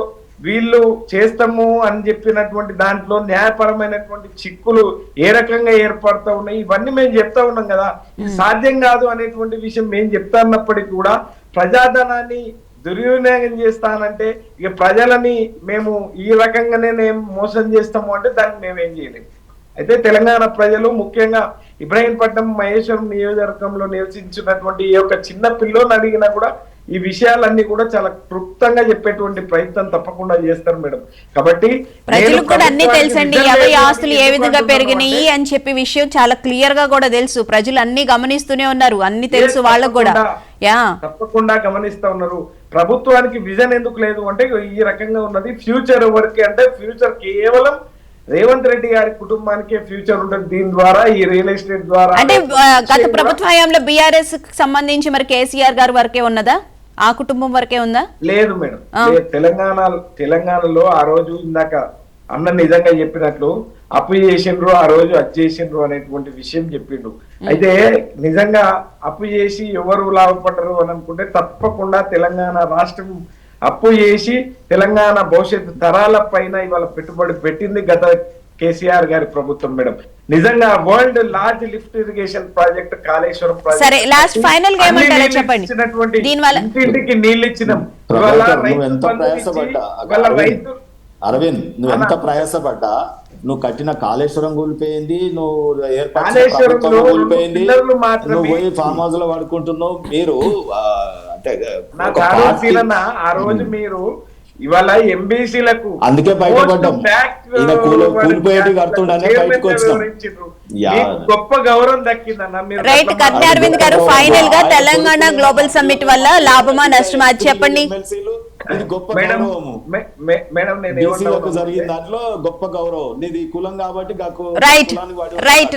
వీళ్ళు చేస్తాము అని చెప్పినటువంటి దాంట్లో న్యాయపరమైనటువంటి చిక్కులు ఏ రకంగా ఏర్పడుతూ ఉన్నాయి, ఇవన్నీ మేము చెప్తా ఉన్నాం కదా. ఇది సాధ్యం కాదు అనేటువంటి విషయం మేము చెప్తా ఉన్నప్పటికీ కూడా ప్రజాధనాన్ని దుర్వినియోగం చేస్తానంటే ఇక ప్రజలని మేము ఈ రకంగానే మేము మోసం చేస్తాము అంటే దాన్ని మేమేం చేయలేము. అయితే తెలంగాణ ప్రజలు ముఖ్యంగా ఇబ్రాహీంపట్నం మహేశ్వరం నియోజకవర్గంలో నివసించినటువంటి ఈ యొక్క చిన్న పిల్లోని అడిగినా కూడా ఈ విషయాలన్నీ కూడా చాలా క్లుప్తంగా చెప్పేటువంటి ప్రయత్నం తప్పకుండా చేస్తారు మేడం. కాబట్టి ప్రజలకు కూడా అన్ని తెలుసండి, ఎవరి ఆస్తులు ఏ విధంగా పెరిగినాయి అని చెప్పి విషయం చాలా క్లియర్ గా కూడా తెలుసు. ప్రజలు అన్ని గమనిస్తూనే ఉన్నారు, అన్ని తెలుసు వాళ్ళకు కూడా. తప్పకుండా గమనిస్తా ఉన్నారు. ప్రభుత్వానికి విజన్ ఎందుకు లేదు అంటే ఈ రకంగా ఉన్నది. ఫ్యూచర్ ఎవరికి అంటే ఫ్యూచర్ కేవలం రేవంత్ రెడ్డి గారి కుటుంబానికే ఫ్యూచర్ ఉంటుంది. దీని ద్వారా ఈ రియల్ ఎస్టేట్ ద్వారా అంటే గత ప్రభుత్వ హయాంలో బీఆర్ఎస్ సంబంధించి మరి కేసీఆర్ గారి వరకే ఉన్నదా, ఆ కుటుంబం వరకే ఉందా? లేదు మేడం. తెలంగాణలో ఆ రోజు ఇందాక అన్న నిజంగా చెప్పినట్లు అప్పు చేసిండ్రు, ఆ రోజు అది చేసిండ్రు అనేటువంటి విషయం చెప్పిండ్రు. అయితే నిజంగా అప్పు చేసి ఎవరు లాభపడరు అని అనుకుంటే తప్పకుండా తెలంగాణ రాష్ట్రం అప్పు చేసి తెలంగాణ భవిష్యత్తు తరాల పైన ఇవాళ పెట్టుబడి పెట్టింది గత కేసీఆర్ గారి ప్రభుత్వం మేడం. నిజంగా world large lift irrigation project Kaleshwaram project. సరే, లాస్ట్ ఫైనల్ గా ఏమంటారో చెప్పండి. దీనివల్ల ఇంటింటికి నీళ్ళు ఇచ్చినాం. అరవింద్, నువ్వు ఎంత ప్రయాసపడ్డా నువ్వు కట్టిన కాళేశ్వరం కూలిపోయింది, నువ్వు కూలిపోయింది, నువ్వు పోయి ఫామ్ హౌస్ లో పడుకుంటున్నావు. మీరు అంటే ఆ రోజు మీరు ఇవాళ ఎంబీసీలకు అందుకే బయటపడ్డాం, కూలిపోయేది కడుతుండనే బయటకు వచ్చినాం. గొప్ప గౌరవం దక్కిందన్న. రైట్, కత్తి అరవింద్ గారు, ఫైనల్ గా తెలంగాణ గ్లోబల్ సమ్మిట్ వల్ల లాభమా నష్టమా చెప్పండి. ఇది గొప్ప గౌరవము జరిగిన దాంట్లో గొప్ప గౌరవం నీది కులం కాబట్టి. Right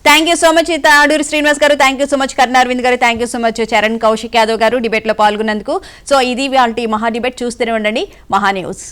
thank you so much Aduri Srinivas గారు, thank you so much Karna Aravind గారు, thank you so much Charan Kaushik Yadav గారు డిబేట్ లో పాల్గొన్నందుకు. సో ఇది వాళ్ళ మహా డిబేట్. చూస్తూనే ఉండండి మహా న్యూస్.